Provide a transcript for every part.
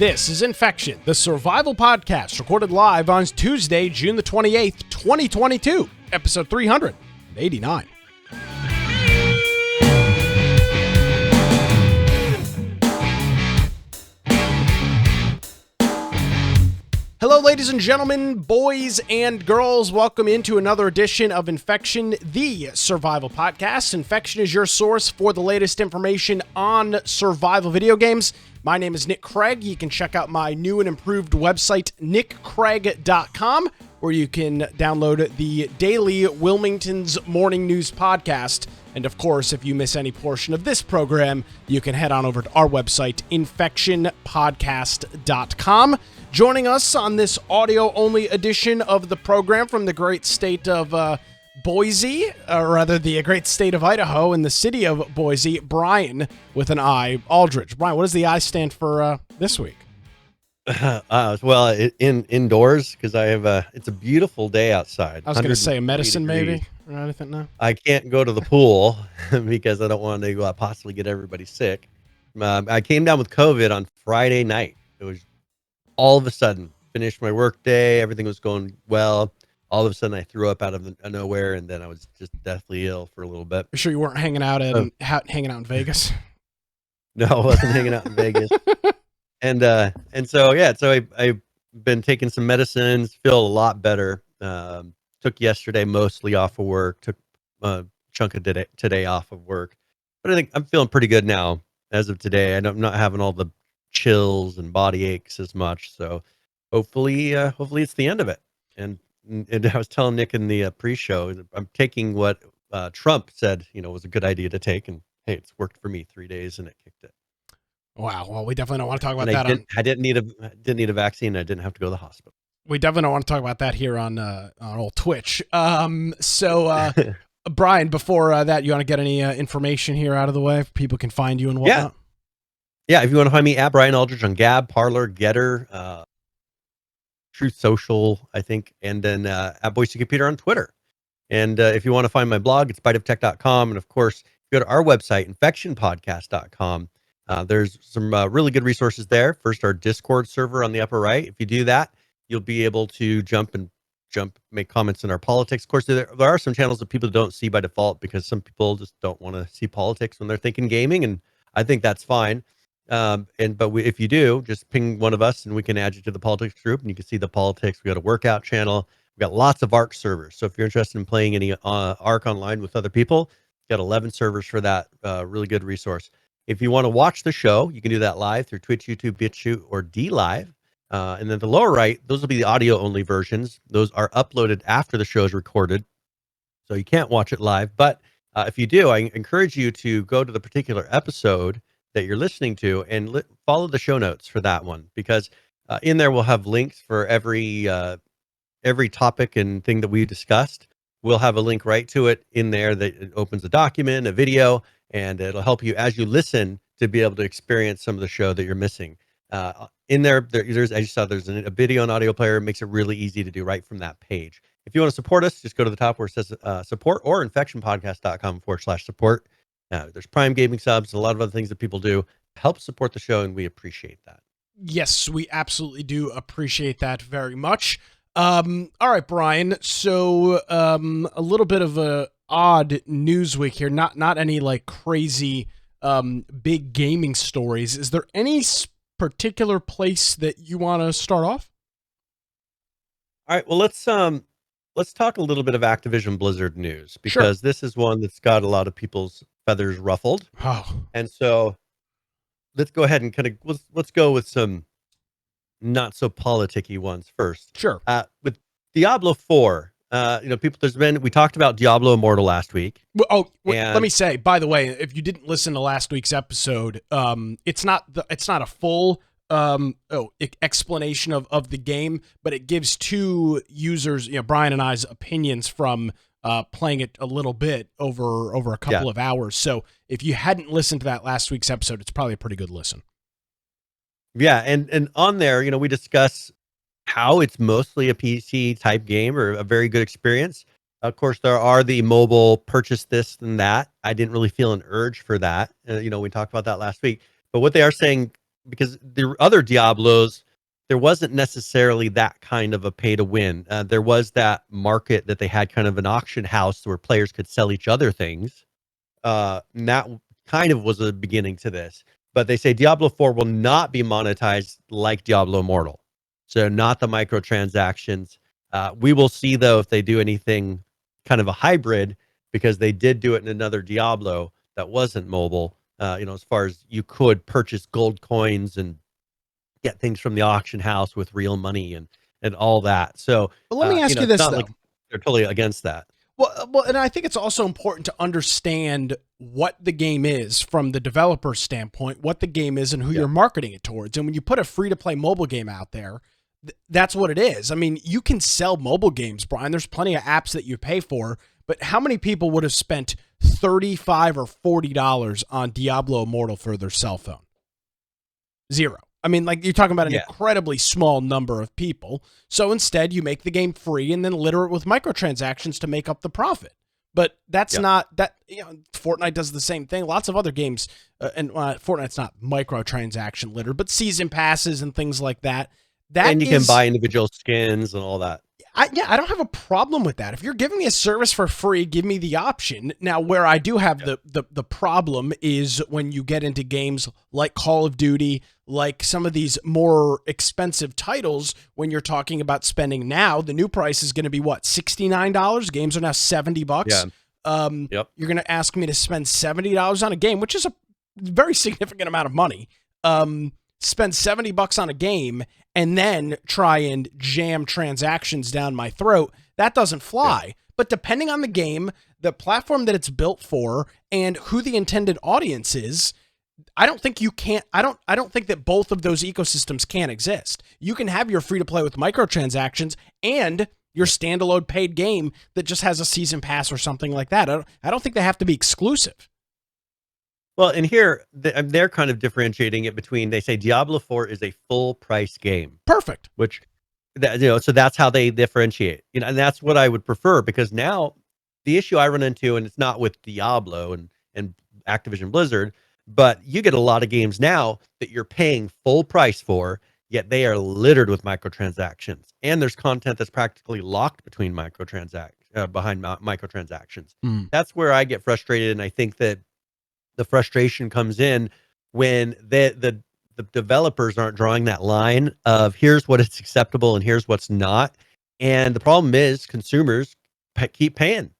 This is Infection, the survival podcast, recorded live on Tuesday, June the 28th, 2022, episode 389. Hello, ladies and gentlemen, boys and girls. Welcome into another edition of Infection, the survival podcast. Infection is your source for the latest information on survival video games. My name is Nick Craig. You can check out my new and improved website, nickcraig.com, where you can download the daily Wilmington's Morning News podcast. And of course, if you miss any portion of this program, you can head on over to our website, infectionpodcast.com. Joining us on this audio-only edition of the program from the great state of Boise, or rather the great state of Idaho and the city of Boise, Brian with an I, Aldridge. Brian, what does the I stand for this week? Indoors, because I have it's a beautiful day outside. I was going to say a medicine maybe, or anything now. I can't go to the pool because I don't want to possibly get everybody sick. I came down with COVID on Friday night. It was all of a sudden, finished my work day, everything was going well. All of a sudden, I threw up out of nowhere, and then I was just deathly ill for a little bit. You sure you weren't hanging out in Vegas? No, I wasn't hanging out in Vegas. And so I've been taking some medicines, feel a lot better. Took yesterday mostly off of work, took a chunk of today off of work, but I think I'm feeling pretty good now as of today. I'm not having all the chills and body aches as much, so hopefully it's the end of it. And I was telling Nick in the pre-show, I'm taking what Trump said was a good idea to take, and hey, it's worked for me 3 days and it kicked it. Wow. Well, we definitely don't want to talk about and that. I didn't need a vaccine. I didn't have to go to the hospital. We definitely don't want to talk about that here on old Twitch. So Brian, before that, you want to get any information here out of the way? People can find you and whatnot. Yeah, if you want to find me at Brian Aldridge on Gab, Parler, Getter, Truth Social, I think, and then at Boise Computer on Twitter. And if you want to find my blog, it's biteoftech.com. And of course, if you go to our website, infectionpodcast.com, there's some really good resources there. First, our Discord server on the upper right. If you do that, you'll be able to make comments in our politics. Of course, there are some channels that people don't see by default because some people just don't want to see politics when they're thinking gaming, and I think that's fine. If you do, just ping one of us and we can add you to the politics group, and you can see the politics. We got a workout channel. We got lots of ARC servers. So if you're interested in playing any ARC online with other people, got 11 servers for that. Really good resource. If you want to watch the show, you can do that live through Twitch, YouTube, BitChute, or DLive. And then the lower right, those will be the audio only versions. Those are uploaded after the show is recorded, so you can't watch it live. But if you do, I encourage you to go to the particular episode that you're listening to and follow the show notes for that one, because in there we'll have links for every topic and thing that we discussed. We'll have a link right to it in there that it opens a document, a video, and it'll help you as you listen to be able to experience some of the show that you're missing. In there's, as you saw, there's a video and audio player. It makes it really easy to do right from that page. If you want to support us, just go to the top where it says support, or infectionpodcast.com/support. There's Prime Gaming subs and a lot of other things that people do to help support the show, and we appreciate that. Yes, we absolutely do appreciate that very much. All right, Brian. So a little bit of a odd news week here. Not any like crazy big gaming stories. Is there any particular place that you want to start off? All right. Well, let's talk a little bit of Activision Blizzard news, because This is one that's got a lot of people's feathers ruffled. Oh. And so let's go ahead and let's go with some not so politicky ones first. Sure. With Diablo 4, we talked about Diablo Immortal last week. Let me say, by the way, if you didn't listen to last week's episode, it's not a full explanation of the game, but it gives two users, Brian and I's opinions from playing it a little bit over a couple of hours. So if you hadn't listened to that last week's episode, it's probably a pretty good listen. Yeah, and on there, we discuss how it's mostly a PC type game, or a very good experience. Of course, there are the mobile purchase this and that. I didn't really feel an urge for that. We talked about that last week. But what they are saying because the other Diablos, there wasn't necessarily that kind of a pay to win. There was that market that they had, kind of an auction house where players could sell each other things. And that kind of was a beginning to this. But they say Diablo 4 will not be monetized like Diablo Immortal. So not the microtransactions. We will see, though, if they do anything kind of a hybrid, because they did do it in another Diablo that wasn't mobile. As far as you could purchase gold coins and get things from the auction house with real money and all that. So, But let me ask you it's this, not though. like they're totally against that. Well, and I think it's also important to understand what the game is from the developer's standpoint, what the game is and who you're marketing it towards. And when you put a free-to-play mobile game out there, that's what it is. I mean, you can sell mobile games, Brian. There's plenty of apps that you pay for, but how many people would have spent $35 or $40 on Diablo Immortal for their cell phone? Zero. I mean, like, you're talking about an incredibly small number of people. So instead, you make the game free and then litter it with microtransactions to make up the profit. But that's not that. Fortnite does the same thing. Lots of other games, and Fortnite's not microtransaction litter, but season passes and things like that. And you can buy individual skins and all that. I don't have a problem with that. If you're giving me a service for free, give me the option. Now, where I do have the problem is when you get into games like Call of Duty, like some of these more expensive titles, when you're talking about spending now, the new price is going to be what, $69? Games are now $70. Yeah. You're going to ask me to spend $70 on a game, which is a very significant amount of money. Spend $70 on a game and then try and jam transactions down my throat. That doesn't fly. Yeah. But depending on the game, the platform that it's built for, and who the intended audience is, I don't think you can't. I don't think that both of those ecosystems can exist. You can have your free to play with microtransactions and your standalone paid game that just has a season pass or something like that. I don't think they have to be exclusive. Well, and here they're kind of differentiating it between, they say Diablo 4 is a full price game. Perfect. Which, so that's how they differentiate. And that's what I would prefer, because now the issue I run into, and it's not with Diablo and Activision Blizzard, but you get a lot of games now that you're paying full price for, yet they are littered with microtransactions. And there's content that's practically locked between behind microtransactions. That's where I get frustrated, and I think that the frustration comes in when the developers aren't drawing that line of here's what it's acceptable and here's what's not. And the problem is consumers keep paying.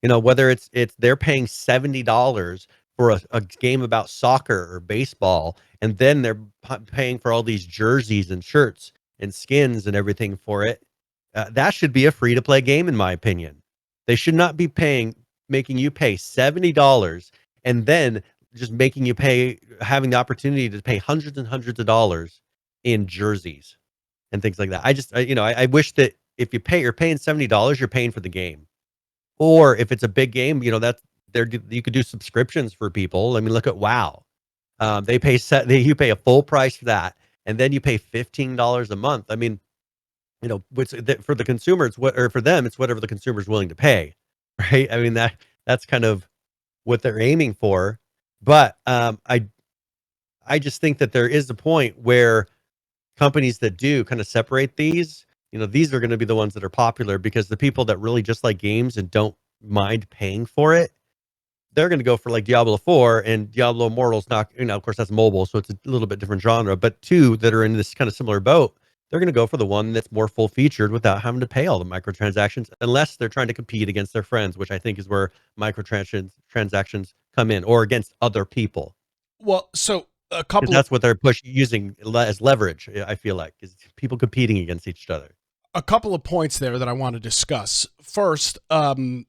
Whether it's they're paying $70 for a game about soccer or baseball, and then they're paying for all these jerseys and shirts and skins and everything for it. That should be a free-to-play game, in my opinion. They should not be making you pay $70 and then just making you having the opportunity to pay hundreds and hundreds of dollars in jerseys and things like that. I wish that if you're paying $70, you're paying for the game. Or if it's a big game, you could do subscriptions for people. I mean, look at WoW. You pay a full price for that, and then you pay $15 a month. I mean, for the consumer, for them, it's whatever the consumer is willing to pay, right? I mean, that's kind of what they're aiming for. But I just think that there is a point where companies that do kind of separate these, these are going to be the ones that are popular, because the people that really just like games and don't mind paying for it, they're going to go for like Diablo 4, and Diablo Immortal's not, of course that's mobile, so it's a little bit different genre, but two that are in this kind of similar boat, they're going to go for the one that's more full featured without having to pay all the microtransactions, unless they're trying to compete against their friends, which I think is where microtransactions come in, or against other people. Well, so that's what they're using as leverage, I feel like, is people competing against each other. A couple of points there that I want to discuss. First, I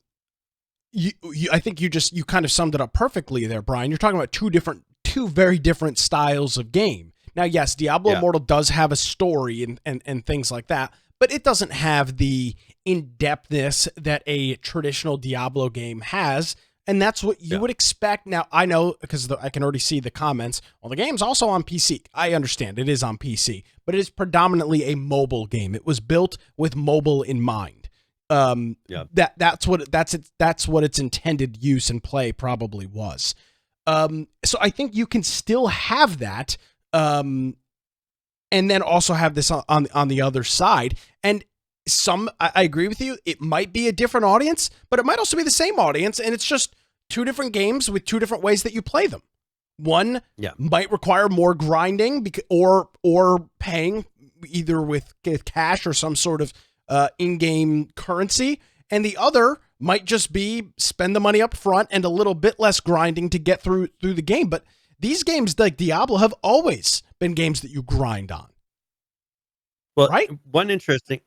think you kind of summed it up perfectly there, Brian. You're talking about two very different styles of game. Now, yes, Diablo Immortal does have a story and things like that, but it doesn't have the in-depthness that a traditional Diablo game has, and that's what you would expect. Now, I know, because I can already see the comments, well, the game's also on PC. I understand, it is on PC, but it is predominantly a mobile game. It was built with mobile in mind. That's what its intended use and play probably was. So I think you can still have that And then also have this on the other side. And I agree with you, it might be a different audience, but it might also be the same audience, and it's just two different games with two different ways that you play them. One might require more grinding or paying either with cash or some sort of in-game currency, and the other might just be spend the money up front and a little bit less grinding to get through the game. But these games like Diablo have always been games that you grind on. Well, right? One interesting,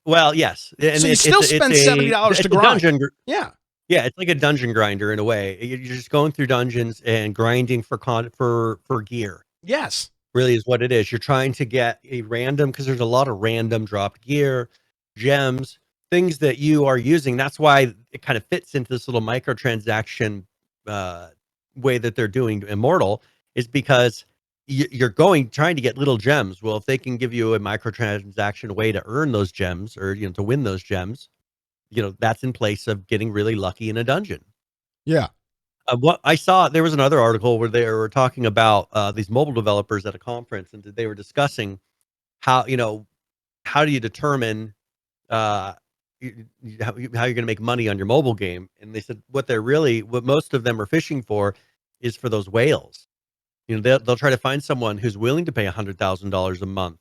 well, yes. And so you still spend $70 to grind. Yeah. Yeah, it's like a dungeon grinder in a way. You're just going through dungeons and grinding for gear. Yes. Really is what it is. You're trying to get a random, because there's a lot of random dropped gear, gems, things that you are using. That's why it kind of fits into this little microtransaction way that they're doing Immortal, is because you're trying to get little gems. Well, if they can give you a microtransaction way to earn those gems, or to win those gems, that's in place of getting really lucky in a dungeon. Yeah. What I saw, there was another article where they were talking about these mobile developers at a conference, and they were discussing how do you determine how you're going to make money on your mobile game. And they said what most of them are fishing for is for those whales. They'll try to find someone who's willing to pay $100,000 a month.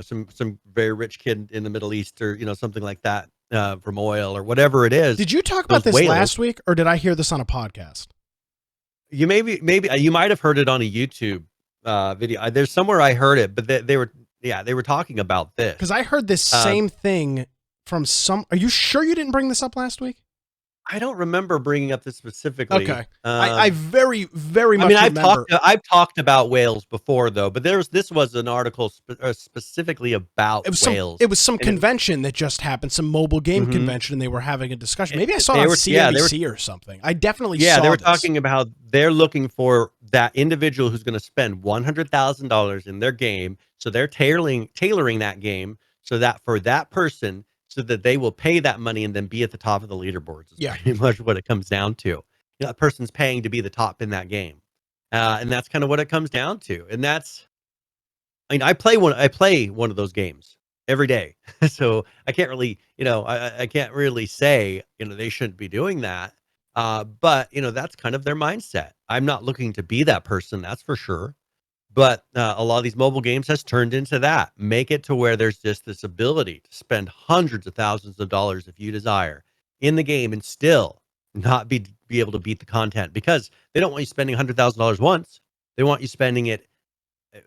Some very rich kid in the Middle East, or something like that, from oil or whatever it is. Did you talk about this last week, or did I hear this on a podcast? You maybe you might have heard it on a YouTube video. There's somewhere I heard it, but they were talking about this, because I heard this same thing from some. Are you sure you didn't bring this up last week? I don't remember bringing up this specifically. Okay, I very, very much. remember. I've talked about whales before, though, but this was an article specifically about whales. It was some convention that just happened, some mobile game convention, and they were having a discussion. Maybe I saw it on CNBC or something. I definitely saw. Yeah, they were talking about they're looking for that individual who's going to spend $100,000 in their game, so they're tailoring that game so that for that person, so that they will pay that money and then be at the top of the leaderboards. Is pretty much what it comes down to. That person's paying to be the top in that game, and that's kind of what it comes down to. And I play one of those games every day, so I can't really, I can't really say, they shouldn't be doing that. But that's kind of their mindset. I'm not looking to be that person, that's for sure. But a lot of these mobile games has turned into that. Make it to where there's just this ability to spend hundreds of thousands of dollars, if you desire, in the game and still not be able to beat the content, because they don't want you spending $100,000 once. They want you spending it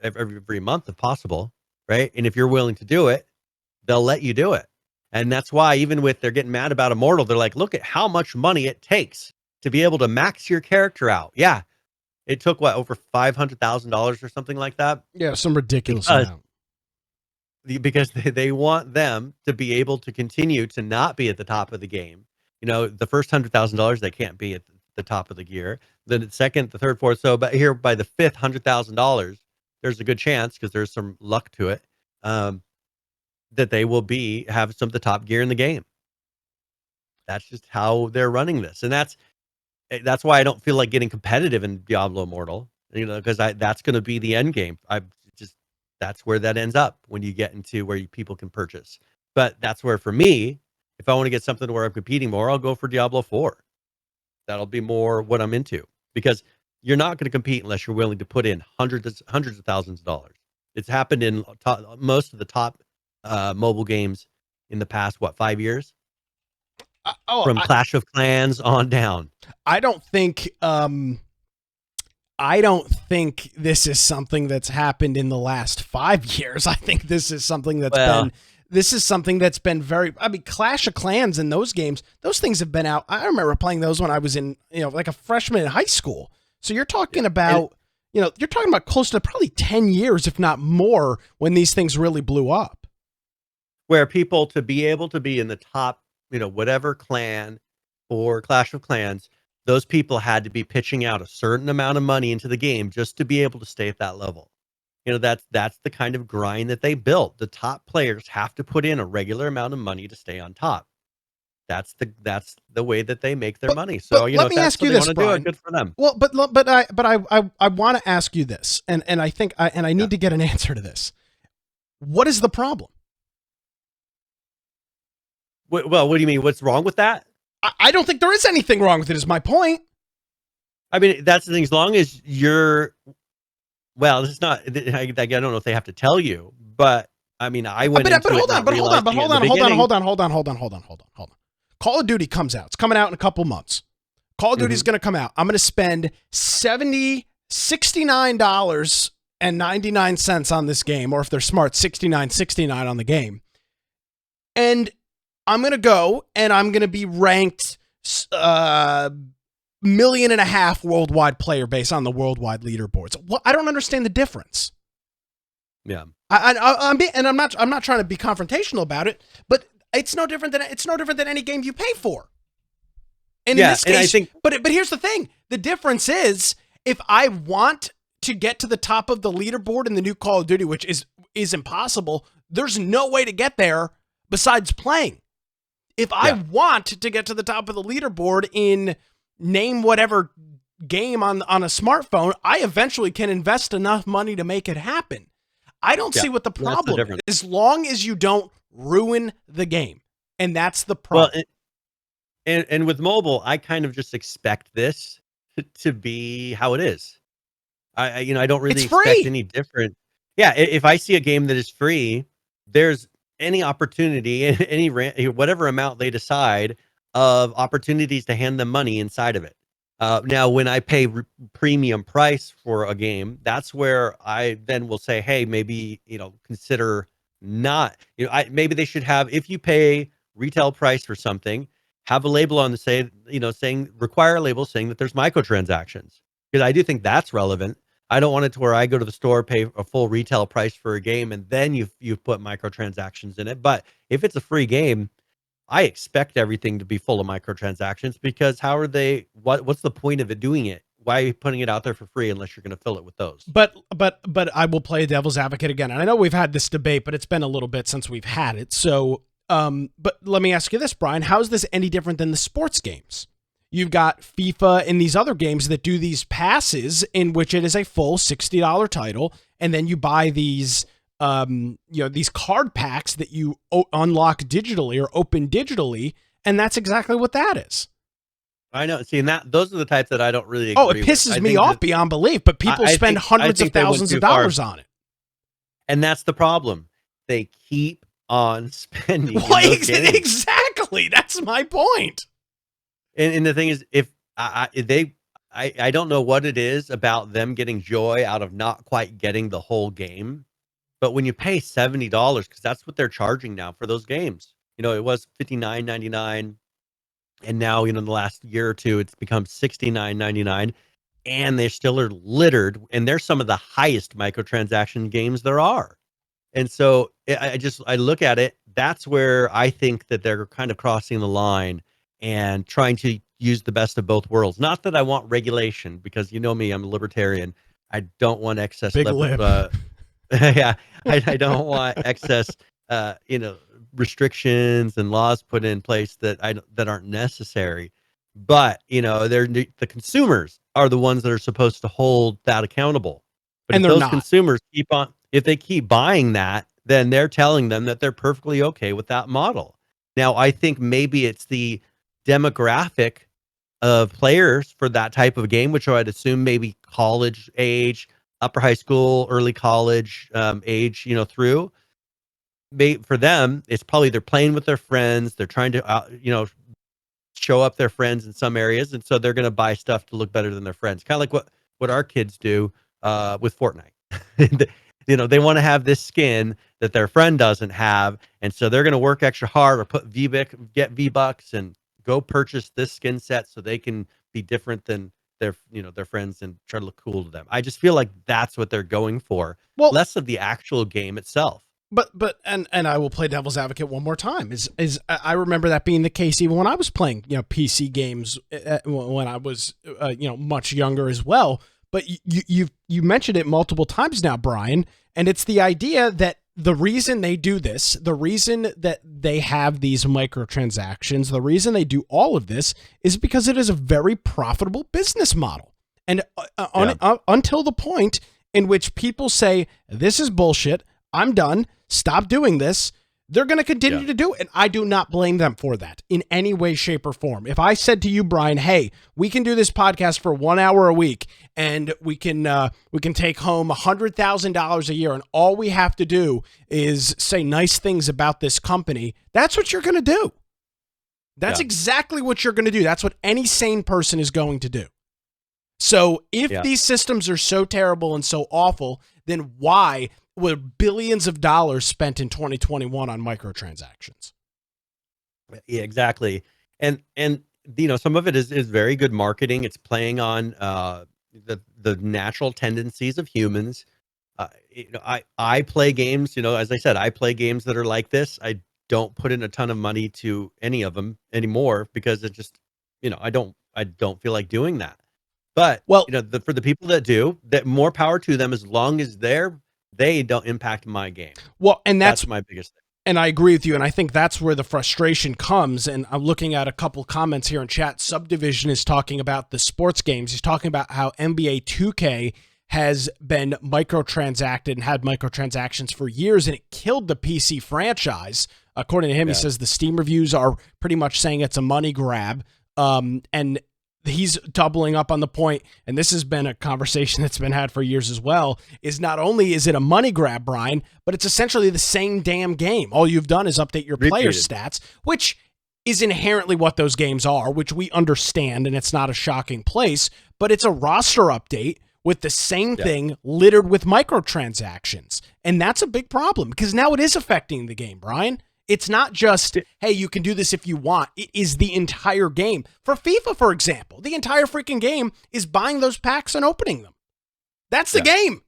every month if possible, right? And if you're willing to do it, they'll let you do it. And that's why even with they're getting mad about Immortal, they're like, look at how much money it takes to be able to max your character out. Yeah. It took over $500,000 or something like that. Yeah, some ridiculous amount. Because they want them to be able to continue to not be at the top of the game. The first $100,000 they can't be at the top of the gear. Then the second, the third, fourth. So, but here by the fifth $100,000, there's a good chance, because there's some luck to it, that they will have some of the top gear in the game. That's just how they're running this, and that's why I don't feel like getting competitive in Diablo Immortal, because that's going to be the end game. That's where that ends up when you get into where people can purchase. But that's where, for me, if I want to get something where I'm competing more, I'll go for Diablo 4. That'll be more what I'm into, because you're not going to compete unless you're willing to put in hundreds of thousands of dollars. It's happened in most of the top mobile games in the past, 5 years? From Clash of Clans on down. I don't think this is something that's happened in the last 5 years. I think this is something that's been very. I mean, Clash of Clans and those games, those things have been out. I remember playing those when I was in, like a freshman in high school. So you're talking about, you're talking about close to probably 10 years, if not more, when these things really blew up. Where people, to be able to be in the top, whatever clan or Clash of Clans, those people had to be pitching out a certain amount of money into the game just to be able to stay at that level. That's the kind of grind that they built. The top players have to put in a regular amount of money to stay on top. that's the way that they make their money. So, But you know, let if me that's ask what you they this, want to do, Brian. good for them. Well, I want to ask you this, and I think I need to get an answer to this. What is the problem? Well, what do you mean? What's wrong with that? I don't think there is anything wrong with it, is my point. I mean, that's the thing. As long as well, this is not, I don't know if they have to tell you, but I mean, I went into it not realizing it in the beginning. Hold on. Call of Duty comes out. It's coming out in a couple months. Call of Duty is going to come out. I'm going to spend $69.99 on this game, or if they're smart, $69.69 on the game. And I'm going to go and I'm going to be ranked 1.5 million worldwide player base on the worldwide leaderboards. Well, I don't understand the difference. Yeah. I'm not trying to be confrontational about it, but it's no different than any game you pay for. And in this case, I think, but here's the thing: the difference is if I want to get to the top of the leaderboard in the new Call of Duty, which is impossible, there's no way to get there besides playing. If I want to get to the top of the leaderboard in name whatever game on a smartphone, I eventually can invest enough money to make it happen. I don't see what the problem is, as long as you don't ruin the game. And that's the problem. Well, and with mobile, I kind of just expect this to be how it is. I don't really expect any different. Yeah, if I see a game that is free, there's any opportunity, any whatever amount they decide of opportunities to hand them money inside of it. Now, when I pay premium price for a game, that's where I then will say, hey, maybe, consider not, maybe they should have, if you pay retail price for something, have a label on the saying, require a label saying that there's microtransactions, because I do think that's relevant. I don't want it to where I go to the store, pay a full retail price for a game, and then you've put microtransactions in it. But if it's a free game, I expect everything to be full of microtransactions, because how are they? What's the point of it doing it? Why are you putting it out there for free unless you're going to fill it with those? But I will play devil's advocate again. And I know we've had this debate, but it's been a little bit since we've had it. So, but let me ask you this, Brian: how is this any different than the sports games? You've got FIFA and these other games that do these passes in which it is a full $60 title, and then you buy these these card packs that you unlock digitally or open digitally, and that's exactly what that is. I know. See, and those are the types that I don't really agree with. It pisses me off beyond belief, but people spend hundreds of thousands of dollars on it. And that's the problem. They keep on spending. Well, exactly. That's my point. And the thing is, if I don't know what it is about them getting joy out of not quite getting the whole game. But when you pay $70, because that's what they're charging now for those games, it was $59.99, and now in the last year or two, it's become $69.99, and they still are littered, and they're some of the highest microtransaction games there are. And so I look at it. That's where I think that they're kind of crossing the line and trying to use the best of both worlds. Not that I want regulation, because you know me, I'm a libertarian. I don't want excess. Big lip. Yeah, I don't want excess, restrictions and laws put in place that aren't necessary. But the consumers are the ones that are supposed to hold that accountable. But and if they're those not. Consumers if they keep buying that, then they're telling them that they're perfectly okay with that model. Now, I think maybe it's the demographic of players for that type of game, which I'd assume maybe college age, upper high school, early college age, through. For them, it's probably they're playing with their friends. They're trying to, show up their friends in some areas. And so they're going to buy stuff to look better than their friends. Kind of like what our kids do with Fortnite. They want to have this skin that their friend doesn't have. And so they're going to work extra hard or get V-Bucks and go purchase this skin set so they can be different than their friends and try to look cool to them. I just feel like that's what they're going for. Well, less of the actual game itself. But I will play devil's advocate one more time. Is I remember that being the case even when I was playing PC games when I was much younger as well. But you mentioned it multiple times now, Brian, and it's the idea that the reason they do this, the reason that they have these microtransactions, the reason they do all of this is because it is a very profitable business model. And until the point in which people say, this is bullshit, I'm done, stop doing this, they're going to continue to do it. And I do not blame them for that in any way, shape, or form. If I said to you, Brian, hey, we can do this podcast for 1 hour a week and we can take home $100,000 a year and all we have to do is say nice things about this company, that's what you're going to do. That's exactly what you're going to do. That's what any sane person is going to do. So if these systems are so terrible and so awful, then why were billions of dollars spent in 2021 on microtransactions? Yeah, exactly. And some of it is very good marketing. It's playing on the natural tendencies of humans. I play games, as I said, I play games that are like this. I don't put in a ton of money to any of them anymore because it just, I don't feel like doing that. But for the people that do, that more power to them as long as they don't impact my game. Well, and that's my biggest thing. And I agree with you, and I think that's where the frustration comes. And I'm looking at a couple comments here in chat. Subdivision is talking about the sports games. He's talking about how NBA 2K has been microtransacted and had microtransactions for years, and it killed the PC franchise. According to him, he says the Steam reviews are pretty much saying it's a money grab. And he's doubling up on the point, and this has been a conversation that's been had for years as well, is not only is it a money grab, Brian, but it's essentially the same damn game. All you've done is update your player stats, which is inherently what those games are, which we understand, and it's not a shocking place, but it's a roster update with the same thing littered with microtransactions. And that's a big problem because now it is affecting the game, Brian. It's not just, hey, you can do this if you want. It is the entire game. For FIFA, for example, the entire freaking game is buying those packs and opening them. That's the game.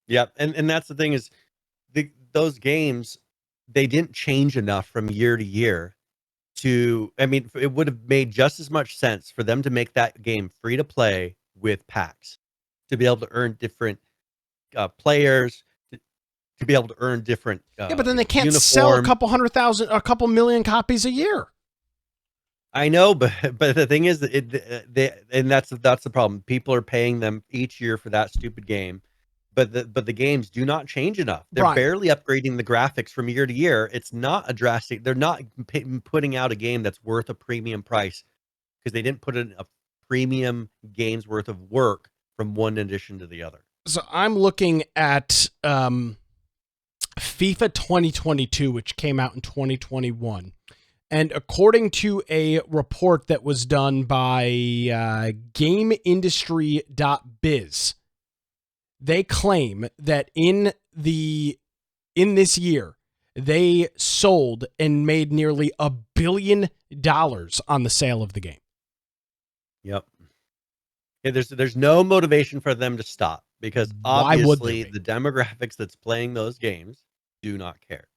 Yeah, and that's the thing is, those games, they didn't change enough from year to year it would have made just as much sense for them to make that game free to play with packs, to be able to earn different players, to be able to earn different but then they can't sell a couple million copies a year. I know, but the thing is, and that's the problem. People are paying them each year for that stupid game, but the games do not change enough. They're barely upgrading the graphics from year to year. It's not a drastic. They're not putting out a game that's worth a premium price because they didn't put in a premium game's worth of work from one edition to the other. So I'm looking at FIFA 2022, which came out in 2021. And according to a report that was done by GameIndustry.biz, they claim that in this year, they sold and made nearly $1 billion on the sale of the game. Yep. Yeah, there's no motivation for them to stop because obviously the demographics that's playing those games do not care.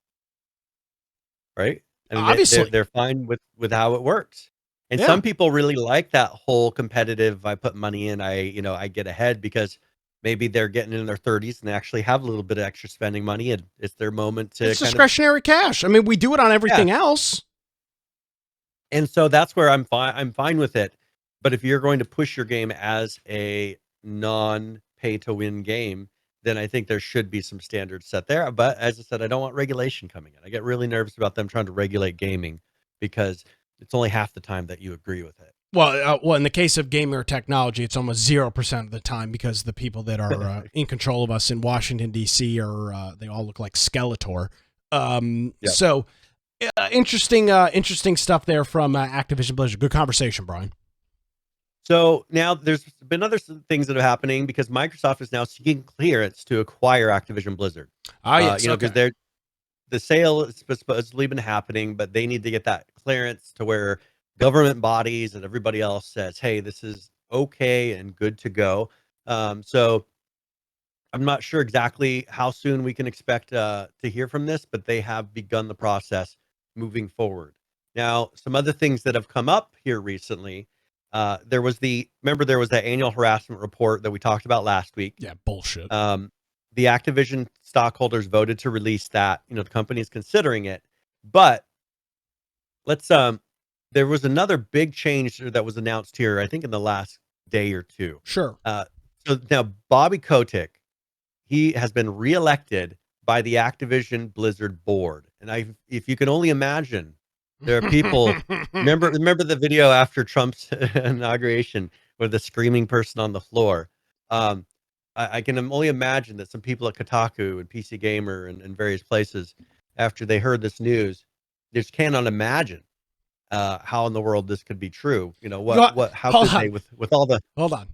Right? I mean, obviously they're fine with how it works. And some people really like that whole competitive, I put money in, I get ahead because maybe they're getting in their 30s and they actually have a little bit of extra spending money and it's their moment to discretionary cash. I mean, we do it on everything else. And so that's where I'm fine with it. But if you're going to push your game as a non-pay to win game, then I think there should be some standards set there. But as I said, I don't want regulation coming in. I get really nervous about them trying to regulate gaming because it's only half the time that you agree with it. Well, in the case of gamer technology, it's almost 0% of the time because the people that are in control of us in Washington, D.C. they all look like Skeletor. So interesting stuff there from Activision Blizzard. Good conversation, Brian. So now there's been other things that are happening because Microsoft is now seeking clearance to acquire Activision Blizzard. Yes, because the sale is supposedly been happening, but they need to get that clearance to where government bodies and everybody else says, hey, this is okay and good to go. So I'm not sure exactly how soon we can expect to hear from this, but they have begun the process moving forward. Now, some other things that have come up here recently. There was that annual harassment report that we talked about last week. Yeah, bullshit. The Activision stockholders voted to release that. The company is considering it. But let's there was another big change that was announced here, I think in the last day or two. Sure. So now Bobby Kotick, he has been reelected by the Activision Blizzard board. And if you can only imagine, there are people remember the video after Trump's inauguration with the screaming person on the floor. I can only imagine that some people at Kotaku and PC Gamer and various places, after they heard this news, just cannot imagine how in the world this could be true. You know, how could they with all the... Hold on.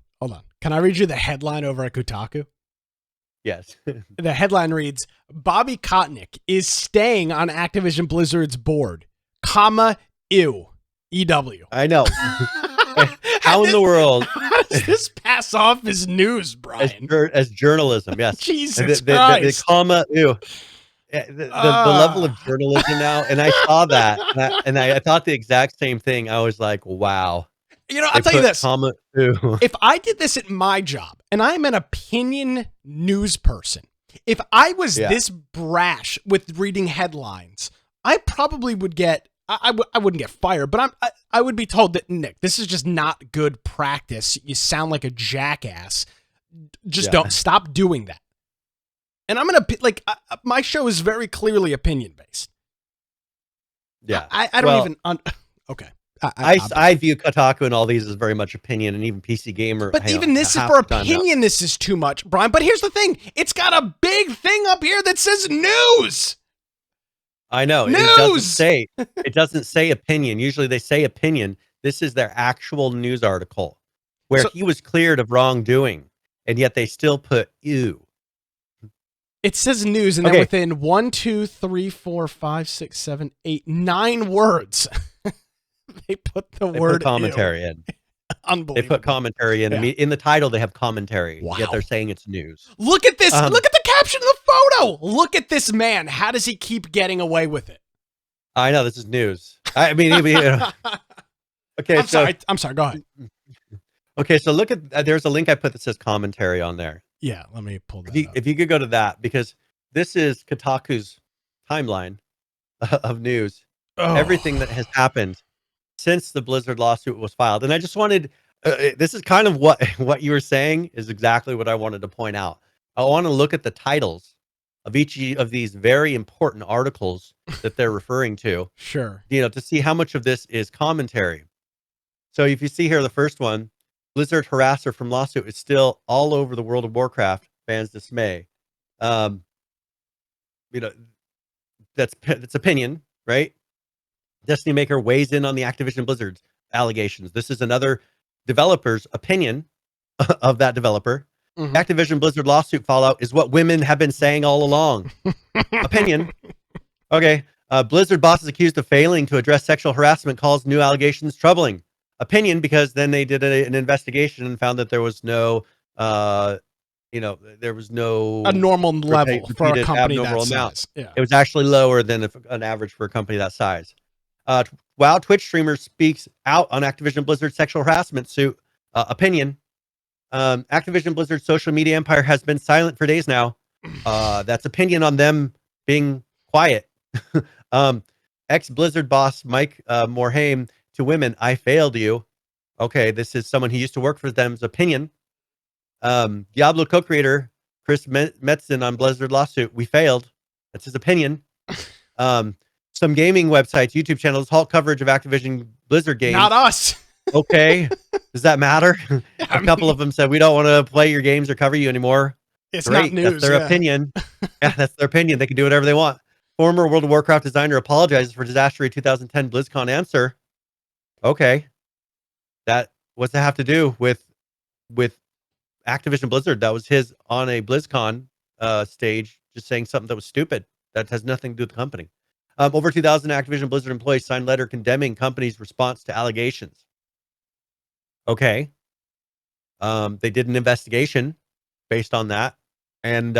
Can I read you the headline over at Kotaku? Yes. The headline reads, Bobby Kotick is staying on Activision Blizzard's board, ew, EW. I know. How in the world? How does this pass off as news, Brian? As journalism, yes. Jesus the comma, ew. The level of journalism now, and I saw that, and I thought the exact same thing. I was like, wow. You know, I'll tell you this. Comma, ew. If I did this at my job, and I'm an opinion news person, if I was this brash with reading headlines, I probably would get... I wouldn't get fired, but I would be told that, Nick, this is just not good practice. You sound like a jackass. Just don't stop doing that. And I'm going to, my show is very clearly opinion based. Yeah. I don't okay. I view Kotaku and all these as very much opinion, and even PC Gamer. But even this is for opinion. This is too much, Brian. But here's the thing. It's got a big thing up here that says news. I know. News! It doesn't say opinion. Usually they say opinion. This is their actual news article where he was cleared of wrongdoing, and yet they still put ew. It says news, and then within 1, 2, 3, 4, 5, 6, 7, 8, 9 words, they put commentary in. Unbelievable. They put commentary in. Yeah. In the title, they have commentary. Wow. Yet they're saying it's news. Look at this. Look at the caption of the photo. Look at this man. How does he keep getting away with it? I know. This is news. I mean, okay. I'm sorry. Go ahead. Okay. So look at, there's a link I put that says commentary on there. Yeah. Let me pull that up. If you could go to that, because this is Kotaku's timeline of news. Everything that has happened since the Blizzard lawsuit was filed. And I just wanted, this is kind of what you were saying is exactly what I wanted to point out. I want to look at the titles of each of these very important articles that they're referring to. Sure. You know, to see how much of this is commentary. So if you see here, the first one, Blizzard harasser from lawsuit is still all over the World of Warcraft fans' dismay. You know, that's opinion, right? Destiny Maker weighs in on the Activision Blizzard allegations. This is another developer's opinion of that developer. Mm-hmm. Activision Blizzard lawsuit fallout is what women have been saying all along. Opinion. Okay. Blizzard boss is accused of failing to address sexual harassment, calls new allegations troubling. Opinion, because then they did an investigation and found that there was no, there was no... a normal level for a company that size. Yeah. It was actually lower than an average for a company that size. Wow, Twitch streamer speaks out on Activision Blizzard sexual harassment suit. Opinion. Activision Blizzard social media empire has been silent for days now. That's opinion on them being quiet. Ex-Blizzard boss Mike Morhaime to women, I failed you. Okay, this is someone who used to work for them's opinion. Diablo co-creator Chris Metzen on Blizzard lawsuit, we failed. That's his opinion. Some gaming websites, YouTube channels, halt coverage of Activision Blizzard games. Not us. Okay. Does that matter? A couple of them said, we don't want to play your games or cover you anymore. It's great. Not news. That's their opinion. Yeah, that's their opinion. They can do whatever they want. Former World of Warcraft designer apologizes for disaster 2010 BlizzCon answer. Okay. What's that have to do with Activision Blizzard? That was his on a BlizzCon stage, just saying something that was stupid. That has nothing to do with the company. Over 2,000 Activision Blizzard employees signed letter condemning company's response to allegations. Okay. They did an investigation based on that, and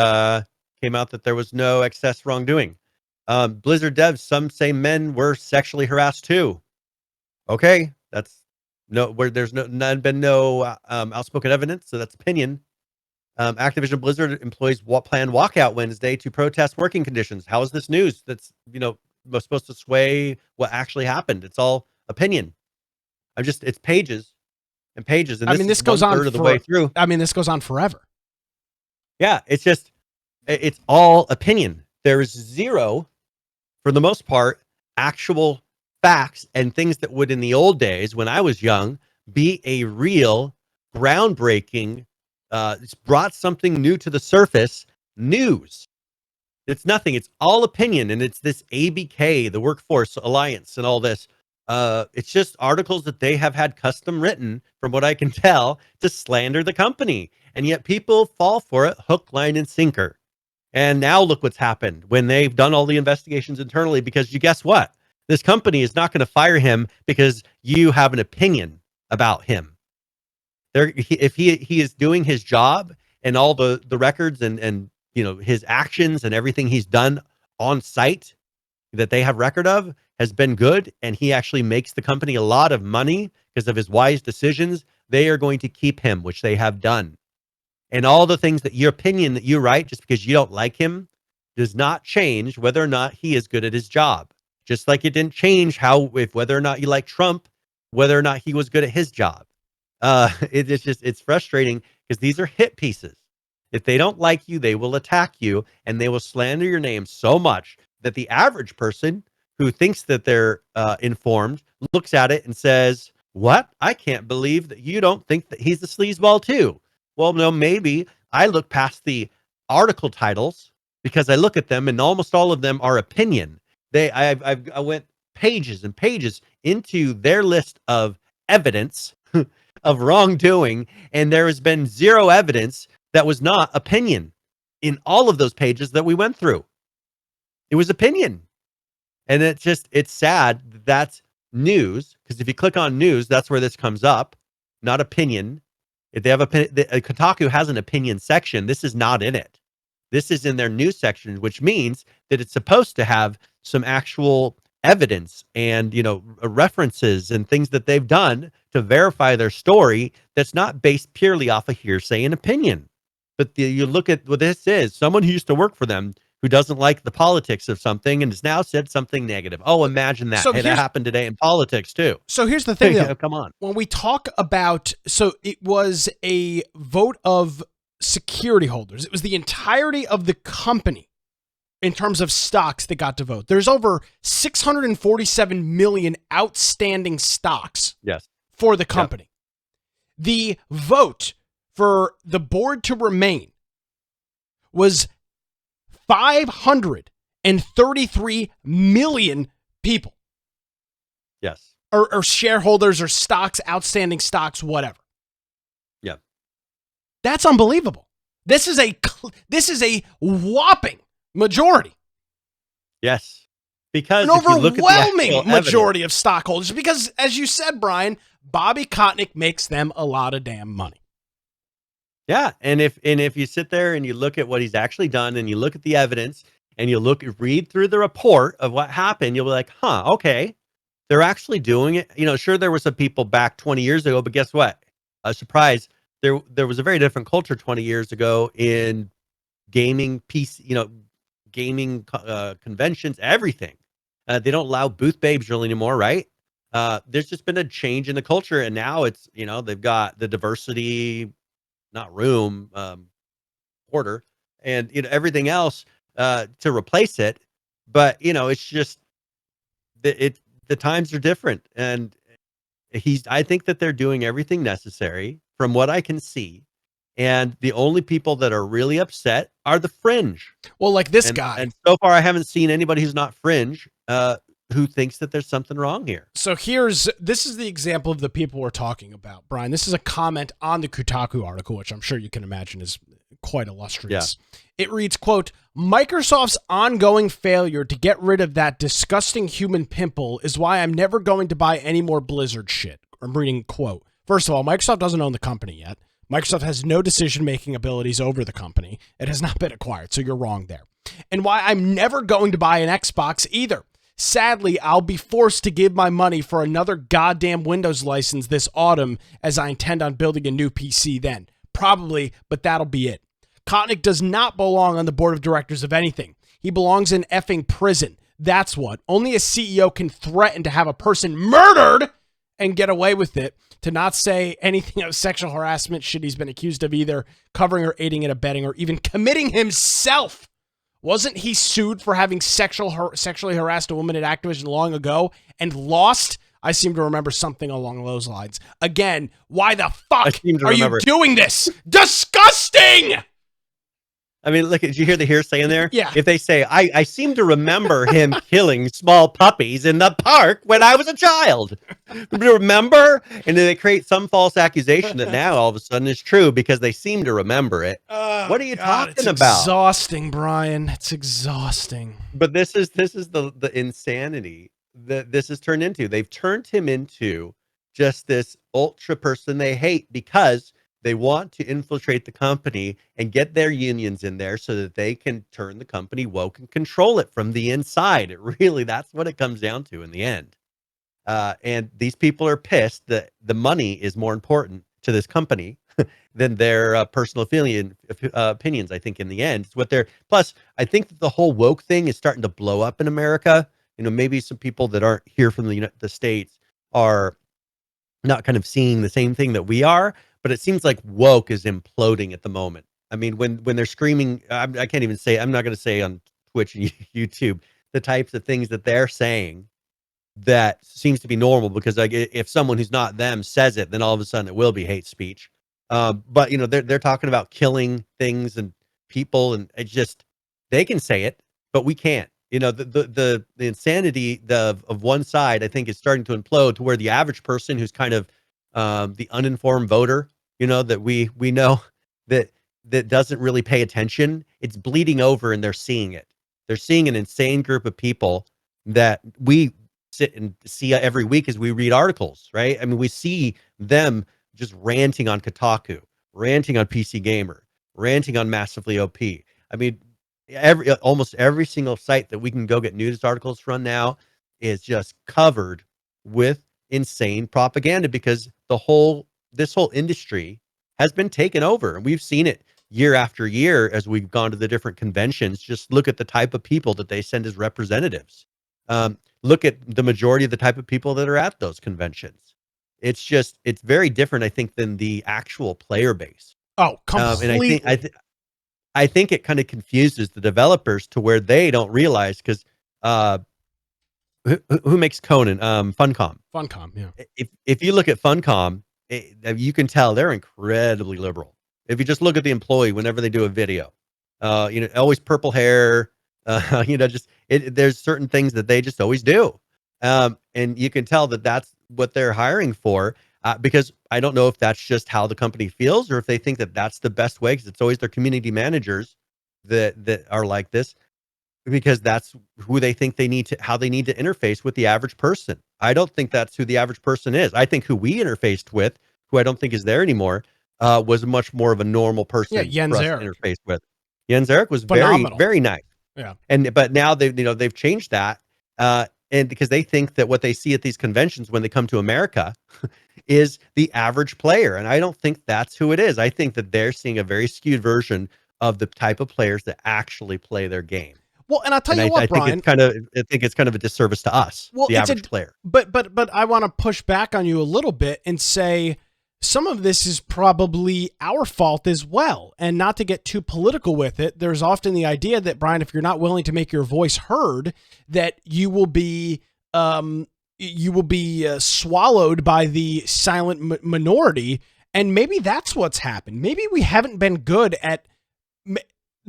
came out that there was no excess wrongdoing. Blizzard devs, some say men were sexually harassed too. Okay, that's where there's been no outspoken evidence, so that's opinion. Activision Blizzard employees plan walkout Wednesday to protest working conditions. How is this news? That's supposed to sway what actually happened. It's all opinion. It's pages and pages. And this goes on of the way through. This goes on forever. Yeah, it's all opinion. There is zero, for the most part, actual facts and things that would in the old days when I was young be a real groundbreaking, it's brought something new to the surface news. It's nothing. It's all opinion. And it's this ABK, the Workforce Alliance and all this. It's just articles that they have had custom written, from what I can tell, to slander the company. And yet people fall for it hook, line, and sinker. And now look what's happened when they've done all the investigations internally, because you guess what? This company is not going to fire him because you have an opinion about him. If he is doing his job and all the records and his actions and everything he's done on site that they have record of has been good, and he actually makes the company a lot of money because of his wise decisions, they are going to keep him, which they have done. And all the things that your opinion that you write just because you don't like him does not change whether or not he is good at his job. Just like it didn't change whether or not you like Trump, whether or not he was good at his job. It's frustrating because these are hit pieces. If they don't like you, they will attack you, and they will slander your name so much that the average person who thinks that they're informed looks at it and says, "What? I can't believe that you don't think that he's a sleazeball too." Well, no, maybe I look past the article titles because I look at them and almost all of them are opinion. I went pages and pages into their list of evidence of wrongdoing, and there has been zero evidence that was not opinion in all of those pages that we went through. It was opinion. And it's sad that's news, because if you click on news, that's where this comes up, not opinion. If they have Kotaku has an opinion section, this is not in it. This is in their news section, which means that it's supposed to have some actual evidence and, references and things that they've done to verify their story that's not based purely off of hearsay and opinion. But you look at what this is, someone who used to work for them who doesn't like the politics of something and has now said something negative. Oh, imagine that. That happened today in politics too. So here's the thing, though. Come on. When we talk about, so it was a vote of security holders. It was the entirety of the company in terms of stocks that got to vote. There's over 647 million outstanding stocks for the company. Yep. The vote for the board to remain was 533 million people. Yes. Or shareholders or stocks, outstanding stocks, whatever. Yeah. That's unbelievable. This is a whopping majority. Yes. Because an overwhelming majority of stockholders, because as you said, Brian, Bobby Kotick makes them a lot of damn money. Yeah, and if you sit there and you look at what he's actually done, and you look at the evidence, and you read through the report of what happened, you'll be like, "Huh, okay, they're actually doing it." Sure, there were some people back 20 years ago, but guess what? A surprise, there was a very different culture 20 years ago in gaming, gaming conventions, everything. They don't allow booth babes really anymore, right? There's just been a change in the culture, and now it's they've got the diversity. Not room, order, and everything else to replace it. But it's just the times are different, and I think that they're doing everything necessary from what I can see. And the only people that are really upset are the fringe. Well, like this guy. And so far, I haven't seen anybody who's not fringe who thinks that there's something wrong here. So this is the example of the people we're talking about, Brian. This is a comment on the Kotaku article, which I'm sure you can imagine is quite illustrious. Yeah. It reads, quote, "Microsoft's ongoing failure to get rid of that disgusting human pimple is why I'm never going to buy any more Blizzard shit." I'm reading, quote. First of all, Microsoft doesn't own the company yet. Microsoft has no decision-making abilities over the company. It has not been acquired, so you're wrong there. And why I'm never going to buy an Xbox either. Sadly, I'll be forced to give my money for another goddamn Windows license this autumn, as I intend on building a new PC then. Probably, but that'll be it. Kotick does not belong on the board of directors of anything. He belongs in effing prison. That's what. Only a CEO can threaten to have a person murdered and get away with it, to not say anything of sexual harassment should he's been accused of either covering or aiding and abetting or even committing himself. Wasn't he sued for having sexually harassed a woman at Activision long ago and lost? I seem to remember something along those lines. Again, why the fuck are you doing this? Disgusting! I mean, look, did you hear the hearsay in there? Yeah. If they say, I seem to remember him killing small puppies in the park when I was a child. Remember? And then they create some false accusation that now all of a sudden is true because they seem to remember it. What are you talking about? Exhausting, Brian. It's exhausting. But this is the insanity that this has turned into. They've turned him into just this ultra person they hate because they want to infiltrate the company and get their unions in there so that they can turn the company woke and control it from the inside. That's what it comes down to in the end. And these people are pissed that the money is more important to this company than their personal opinions. I think in the end, it's what they're. Plus, I think that the whole woke thing is starting to blow up in America. Maybe some people that aren't here from the States are not kind of seeing the same thing that we are. But it seems like woke is imploding at the moment. I mean, when they're screaming, I can't even say, I'm not going to say on Twitch and YouTube, the types of things that they're saying that seems to be normal because like if someone who's not them says it, then all of a sudden it will be hate speech. But they're talking about killing things and people, and it's just, they can say it, but we can't. The insanity of one side, I think, is starting to implode to where the average person who's kind of the uninformed voter, that we know that doesn't really pay attention, it's bleeding over and they're seeing it. They're seeing an insane group of people that we sit and see every week as we read articles, right? I mean, we see them just ranting on Kotaku, ranting on PC Gamer, ranting on Massively OP. I mean, almost every single site that we can go get news articles from now is just covered with insane propaganda because this whole industry has been taken over, and we've seen it year after year as we've gone to the different conventions. Just look at the type of people that they send as representatives. Look at the majority of the type of people that are at those conventions. It's very different, I think, than the actual player base. Oh, completely. And I think it kind of confuses the developers to where they don't realize because who makes Conan? Funcom. Funcom, yeah. If you look at Funcom, you can tell they're incredibly liberal. If you just look at the employee whenever they do a video, always purple hair, there's certain things that they just always do. And you can tell that that's what they're hiring for, because I don't know if that's just how the company feels or if they think that that's the best way, because it's always their community managers that are like this, because that's who they think how they need to interface with the average person. I don't think that's who the average person is. I think who we interfaced with, who I don't think is there anymore, was much more of a normal person for us to interface with. Jens Eric was phenomenal. very, very nice. Yeah. But now they've changed that. And because they think that what they see at these conventions when they come to America is the average player. And I don't think that's who it is. I think that they're seeing a very skewed version of the type of players that actually play their game. Well, and I'll tell you what, Brian. I think it's kind of a disservice to us, the average player. But I want to push back on you a little bit and say some of this is probably our fault as well. And not to get too political with it, there's often the idea that, Brian, if you're not willing to make your voice heard, that you will be swallowed by the silent minority. And maybe that's what's happened. Maybe we haven't been good at.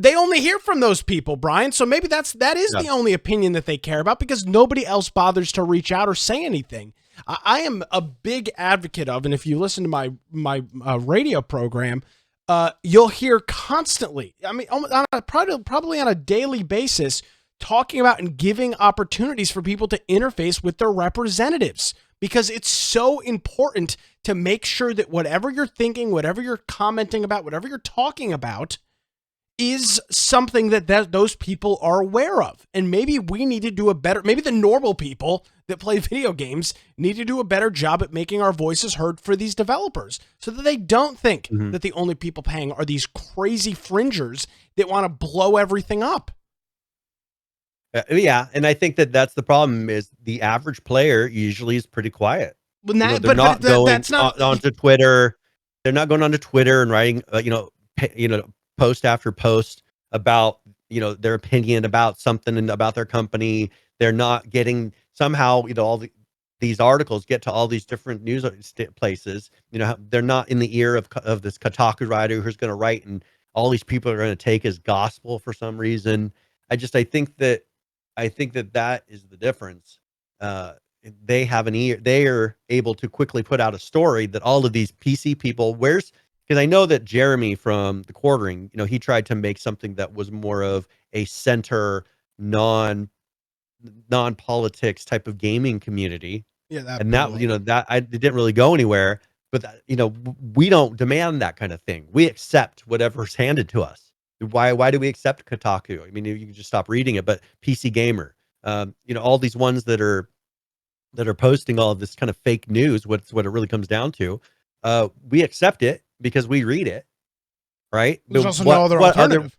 They only hear from those people, Brian. So maybe that is the only opinion that they care about, because nobody else bothers to reach out or say anything. I am a big advocate of, and if you listen to my radio program, you'll hear constantly, I mean, probably on a daily basis, talking about and giving opportunities for people to interface with their representatives, because it's so important to make sure that whatever you're thinking, whatever you're commenting about, whatever you're talking about, is something that those people are aware of. And maybe we need to do maybe the normal people that play video games need to do a better job at making our voices heard for these developers, so that they don't think that the only people paying are these crazy fringers that want to blow everything up. Yeah, and I think that that's the problem is the average player usually is pretty quiet. When You know, that, they're not going that's not. onto Twitter. They're not going onto Twitter and writing, post after post about, their opinion about something and about their company. They're not getting somehow, these articles get to all these different news places. They're not in the ear of this Kotaku writer who's going to write, and all these people are going to take as gospel for some reason. I think that that is the difference. Uh, they have an ear. They are able to quickly put out a story that all of these PC people, because I know that Jeremy from the Quartering, he tried to make something that was more of a center, non politics type of gaming community, Yeah, that and blew up. it didn't really go anywhere. But we don't demand that kind of thing. We accept whatever's handed to us. Why do we accept Kotaku? I mean, you can just stop reading it. But PC Gamer, all these ones that are posting all of this kind of fake news, what it really comes down to, we accept it because we read it, right? There's But also no other alternative.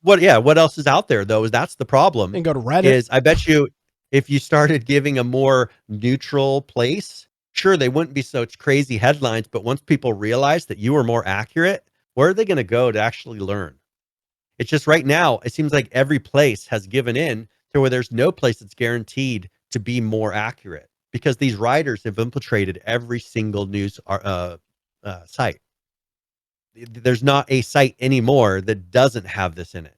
what else is out there though? Is that's the problem? And go to Reddit. Is I bet you if you started giving a more neutral place, sure they wouldn't be such crazy headlines, but once people realize that you are more accurate, where are they going to go to actually learn? It's just right now, it seems like every place has given in to where there's no place that's guaranteed to be more accurate because these writers have infiltrated every single news site. There's not a site anymore that doesn't have this in it.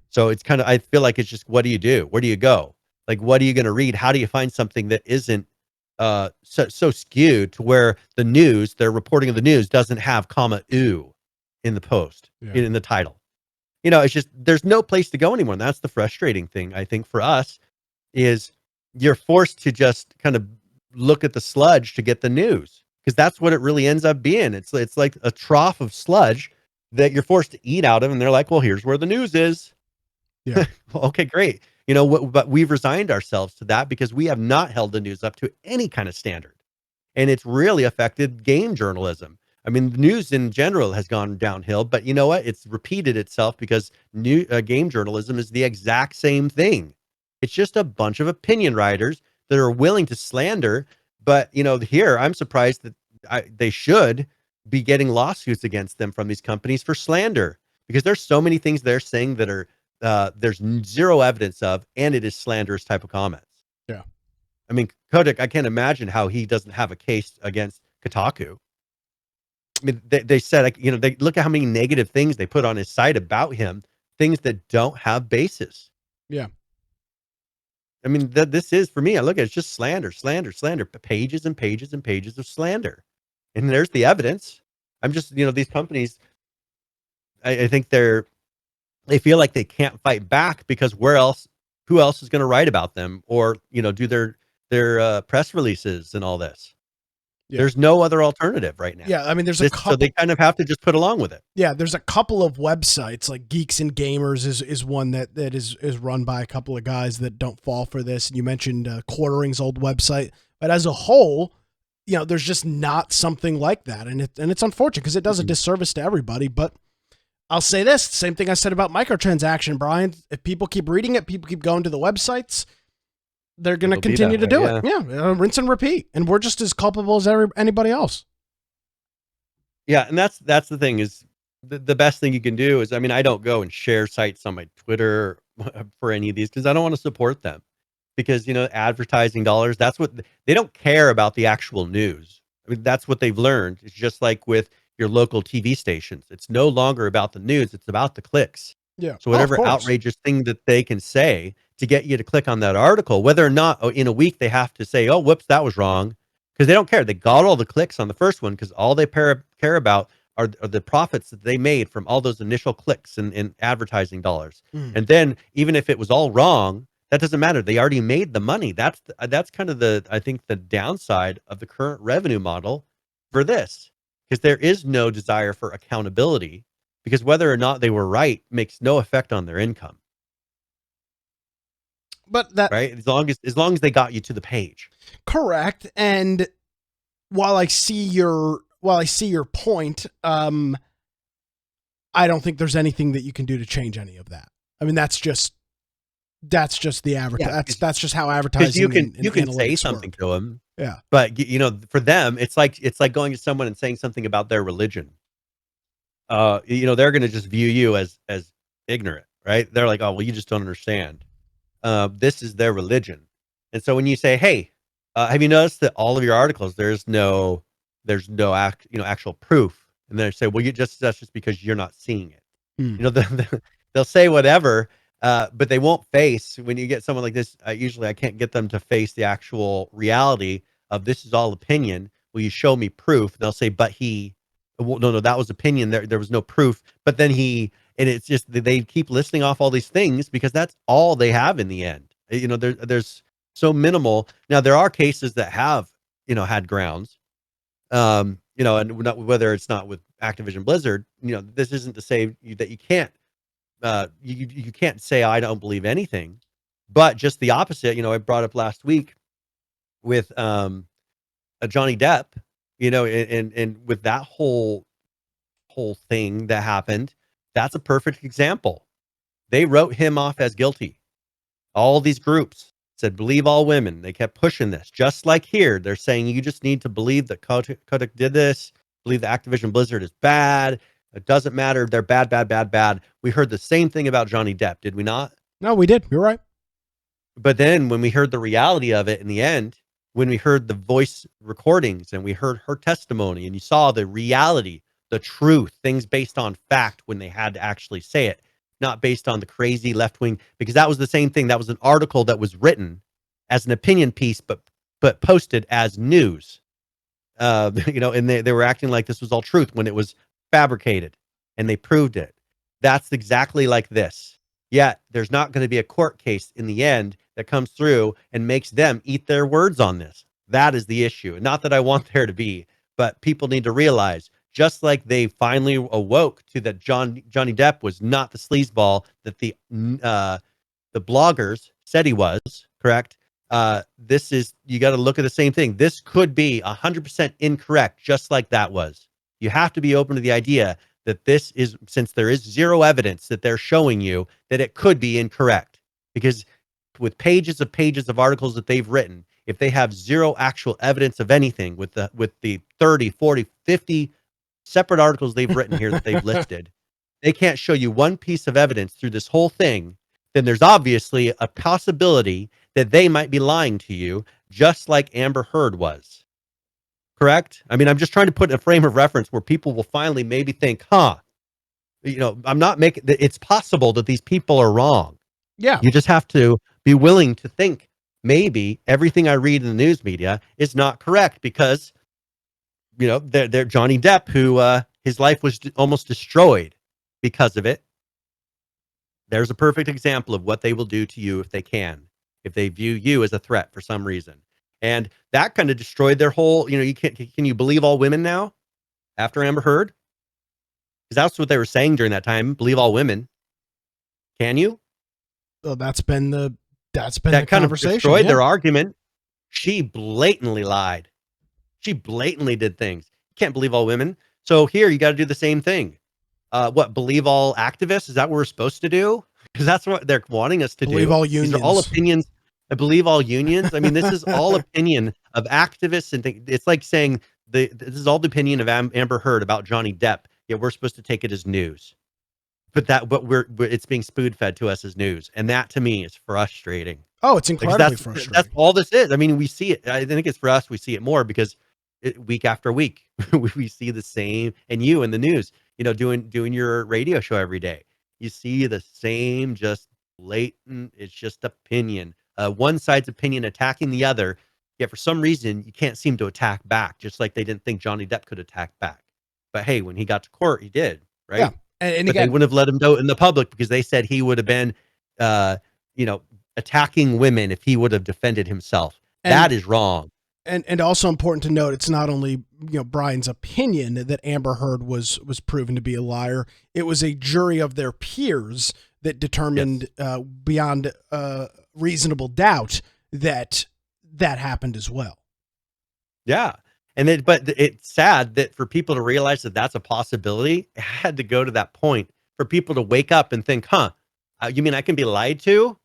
So it's kind of, I feel like it's just, what do you do? Where do you go? Like, what are you going to read? How do you find something that isn't so skewed to where the news, their reporting of the news doesn't have comma ooh in the post, in the title? It's just, there's no place to go anymore. And that's the frustrating thing, I think, for us is you're forced to just kind of look at the sludge to get the news, because that's what it really ends up being. It's like a trough of sludge that you're forced to eat out of. And they're like, well, here's where the news is. Yeah. Well, okay, great. But we've resigned ourselves to that because we have not held the news up to any kind of standard. And it's really affected game journalism. I mean, the news in general has gone downhill, but you know what? It's repeated itself because new game journalism is the exact same thing. It's just a bunch of opinion writers that are willing to slander. But here I'm surprised that they should be getting lawsuits against them from these companies for slander, because there's so many things they're saying that are there's zero evidence of, and it is slanderous type of comments. Yeah. I mean, Kotick, I can't imagine how he doesn't have a case against Kotaku. I mean, they said, they look at how many negative things they put on his site about him, things that don't have basis. Yeah. I mean, this is, for me, I look at it, it's just slander, pages and pages and pages of slander. And there's the evidence. I'm just, these companies, I think they feel like they can't fight back because who else is going to write about them or, do their press releases and all this. Yeah. There's no other alternative right now. Yeah, I mean, so they kind of have to just put along with it. Yeah, there's a couple of websites like Geeks and Gamers is one that is run by a couple of guys that don't fall for this. And you mentioned Quartering's old website, but as a whole, there's just not something like that, and it's unfortunate because it does a disservice to everybody. But I'll say this: same thing I said about microtransaction, Brian. If people keep reading it, people keep going to the websites, they're going to continue to do it. Yeah, rinse and repeat. And we're just as culpable as anybody else. Yeah, and that's the thing is the best thing you can do is, I mean, I don't go and share sites on my Twitter for any of these because I don't want to support them. Because, advertising dollars, that's what they don't care about, the actual news. I mean, that's what they've learned. It's just like with your local TV stations. It's no longer about the news. It's about the clicks. Yeah. So whatever outrageous thing that they can say to get you to click on that article, whether or not in a week they have to say, oh, whoops, that was wrong. Because they don't care. They got all the clicks on the first one because all they care about are the profits that they made from all those initial clicks and advertising dollars. And then even if it was all wrong, that doesn't matter. They already made the money. That's kind of I think the downside of the current revenue model for this, because there is no desire for accountability, because whether or not they were right makes no effect on their income. But that right, as long as they got you to the page. Correct. And while I see your point, I don't think there's anything that you can do to change any of that. I mean, that's just That's just the that's just how because advertising you can say analytics something work. to them, Yeah. but for them, it's like going to someone and saying something about their religion. They're going to just view you as ignorant, right? They're like, oh, well, you just don't understand. This is their religion. And so when you say, hey, have you noticed that all of your articles, actual proof? And they say, well, that's just because you're not seeing it. Hmm. They'll say whatever, but they won't face, when you get someone like this, usually I can't get them to face the actual reality of this is all opinion. Will you show me proof? They'll say, but well, no, that was opinion. There was no proof. But then and it's just they keep listing off all these things because that's all they have in the end. There's so minimal. Now there are cases that have had grounds, and whether it's not with Activision Blizzard. This isn't to say that you can't you can't say I don't believe anything, but just the opposite. I brought up last week with a Johnny Depp, and with that whole thing that happened. That's a perfect example. They wrote him off as guilty. All these groups said, believe all women. They kept pushing this. Just like here, they're saying you just need to believe that Kotick did this, believe that Activision Blizzard is bad. It doesn't matter. They're bad, bad, bad, bad. We heard the same thing about Johnny Depp, did we not? No, we did. You're right. But then when we heard the reality of it in the end, when we heard the voice recordings and we heard her testimony and you saw the reality, the truth, things based on fact when they had to actually say it, not based on the crazy left wing, because that was the same thing. That was an article that was written as an opinion piece, but posted as news. And they were acting like this was all truth when it was fabricated, and they proved it. That's exactly like this. Yet there's not going to be a court case in the end that comes through and makes them eat their words on this. That is the issue. Not that I want there to be, but people need to realize, just like they finally awoke to that Johnny Depp was not the sleazeball that the bloggers said he was, correct? You got to look at the same thing. This could be 100% incorrect, just like that was. You have to be open to the idea that this is, since there is zero evidence that they're showing you, that it could be incorrect. Because with pages of articles that they've written, if they have zero actual evidence of anything with the 30, 40, 50 separate articles they've written here that they've listed, they can't show you one piece of evidence through this whole thing, then there's obviously a possibility that they might be lying to you, just like Amber Heard was. Correct? I mean, I'm just trying to put in a frame of reference where people will finally maybe think, I'm not making, it's possible that these people are wrong. Yeah. You just have to be willing to think maybe everything I read in the news media is not correct, because, they're Johnny Depp, who his life was almost destroyed because of it. There's a perfect example of what they will do to you if they view you as a threat for some reason. And that kind of destroyed their whole, can you believe all women now after Amber Heard? Because that's what they were saying during that time. Believe all women. Can you? Well, that's been the kind conversation. Of destroyed their argument. She blatantly lied. She blatantly did things. You can't believe all women. So here you got to do the same thing. Believe all activists? Is that what we're supposed to do? Because that's what they're wanting us to do. Believe all unions. These are all opinions. I believe all unions. I mean, this is all opinion of activists, and it's like saying this is all the opinion of Amber Heard about Johnny Depp. Yet we're supposed to take it as news, but it's being spoon fed to us as news, and that to me is frustrating. Oh, it's incredibly frustrating. That's all this is. I mean, we see it. I think it's for us. We see it more because week after week we see the same, and you in the news, doing your radio show every day. You see the same, just blatant. It's just opinion. One side's opinion attacking the other. Yet for some reason, you can't seem to attack back, just like they didn't think Johnny Depp could attack back. But hey, when he got to court, he did, right? Yeah. And but again, they wouldn't have let him go in the public because they said he would have been, attacking women if he would have defended himself. That is wrong. And also important to note, it's not only Brian's opinion that Amber Heard was proven to be a liar. It was a jury of their peers that determined beyond reasonable doubt that happened as well. Yeah. But it's sad that for people to realize that that's a possibility, it had to go to that point for people to wake up and think, you mean I can be lied to?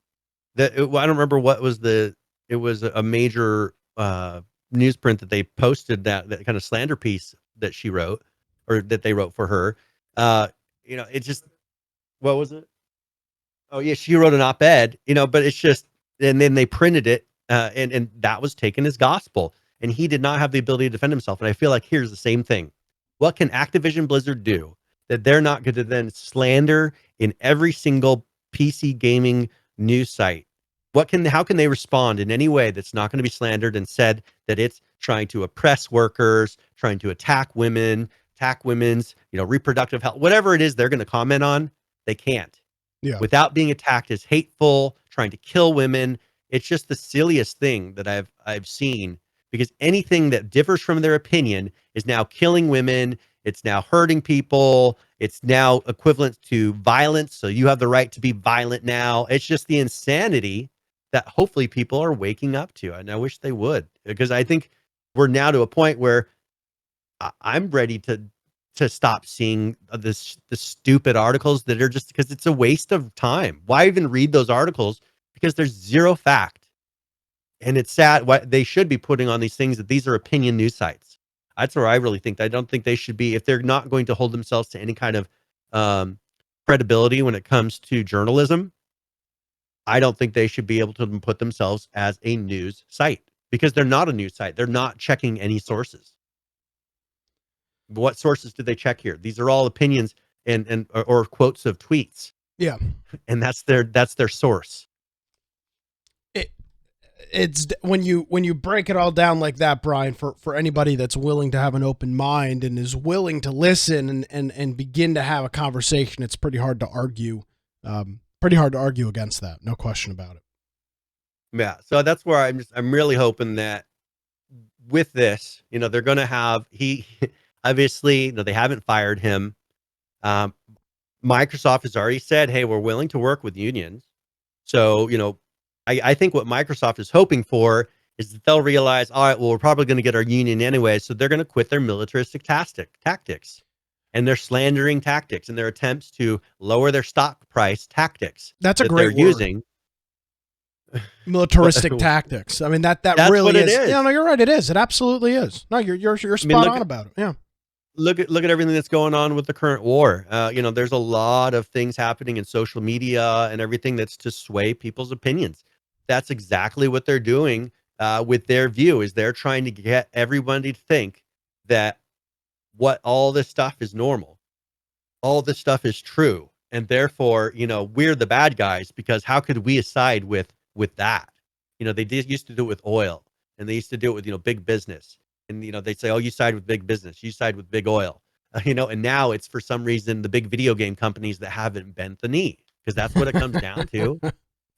I don't remember what was it was a major newsprint that they posted that kind of slander piece that she wrote or that they wrote for her. It just, what was it? Oh yeah, she wrote an op-ed, but it's just, and then they printed it, and that was taken as gospel, and he did not have the ability to defend himself. And I feel like here's the same thing. What can Activision Blizzard do that they're not going to then slander in every single PC gaming news site? How can they respond in any way that's not going to be slandered and said that it's trying to oppress workers, trying to attack women, attack women's, reproductive health, whatever it is they're going to comment on, they can't. Yeah. Without being attacked as hateful, trying to kill women. It's just the silliest thing that I've seen, because anything that differs from their opinion is now killing women. It's now hurting people. It's now equivalent to violence. So you have the right to be violent now. It's just the insanity that hopefully people are waking up to. And I wish they would, because I think we're now to a point where I'm ready to stop seeing the stupid articles that are just, because it's a waste of time. Why even read those articles? Because there's zero fact. And it's sad. What they should be putting on these things, that these are opinion news sites. That's where I really think. I don't think they should be, if they're not going to hold themselves to any kind of credibility when it comes to journalism, I don't think they should be able to put themselves as a news site, because they're not a news site. They're not checking any sources. What sources did they check here? These are all opinions or quotes of tweets. Yeah. And that's their source. It's when you break it all down like that, Brian, for anybody that's willing to have an open mind and is willing to listen and begin to have a conversation, it's pretty hard to argue. Pretty hard to argue against that. No question about it. Yeah. So that's where I'm really hoping that with this, they're going to have, obviously, they haven't fired him. Microsoft has already said, hey, we're willing to work with unions. So, I think what Microsoft is hoping for is that they'll realize, all right, well, we're probably going to get our union anyway. So they're going to quit their militaristic tactics and their slandering tactics and their attempts to lower their stock price tactics. That's a great word. Using. Militaristic tactics. I mean, that really is. Yeah, no, you're right. It is. It absolutely is. No, you're spot on about it. Yeah. Look at everything that's going on with the current war. There's a lot of things happening in social media and everything that's to sway people's opinions. That's exactly what they're doing with their view, is they're trying to get everybody to think that all this stuff is normal. All this stuff is true. And therefore, we're the bad guys, because how could we side with that? They used to do it with oil, and they used to do it with, big business. And, they'd say, oh, you side with big business, you side with big oil, and now it's, for some reason, the big video game companies that haven't bent the knee, because that's what it comes down to,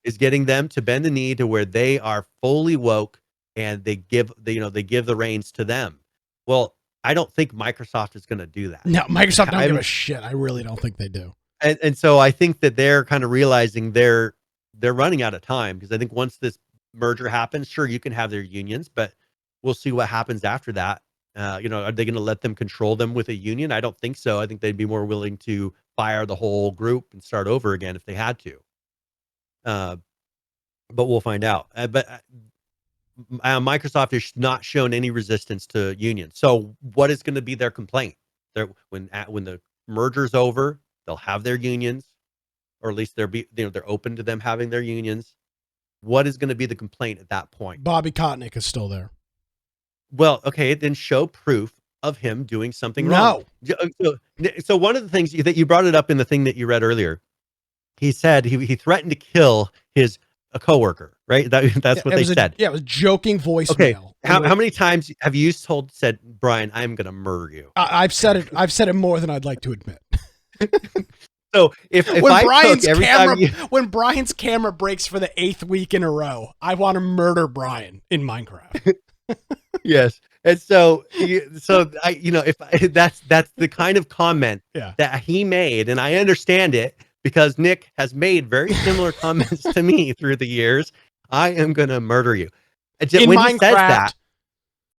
is getting them to bend the knee to where they are fully woke, and they give the reins to them. Well, I don't think Microsoft is going to do that. No, Microsoft don't give a shit. I really don't think they do. And so I think that they're kind of realizing they're running out of time, because I think once this merger happens, sure, you can have their unions, but we'll see what happens after that. Are they going to let them control them with a union? I don't think so. I think they'd be more willing to fire the whole group and start over again if they had to. But we'll find out. But Microsoft has not shown any resistance to unions. So what is going to be their complaint? When the merger's over, they'll have their unions, or at least they're open to them having their unions. What is going to be the complaint at that point? Bobby Kotick is still there. Well, okay, then show proof of him doing something wrong. So one of the things that you brought it up in the thing that you read earlier, he said he threatened to kill a coworker, right? That's what they said. It was joking voicemail. Okay, how many times have you said, Brian, I'm going to murder you? I've said it. I've said it more than I'd like to admit. So when Brian's camera breaks for the 8th week in a row, I want to murder Brian in Minecraft. Yes. And so that's the kind of comment that he made, and I understand it, because Nick has made very similar comments to me through the years. I am going to murder you. In when Minecraft.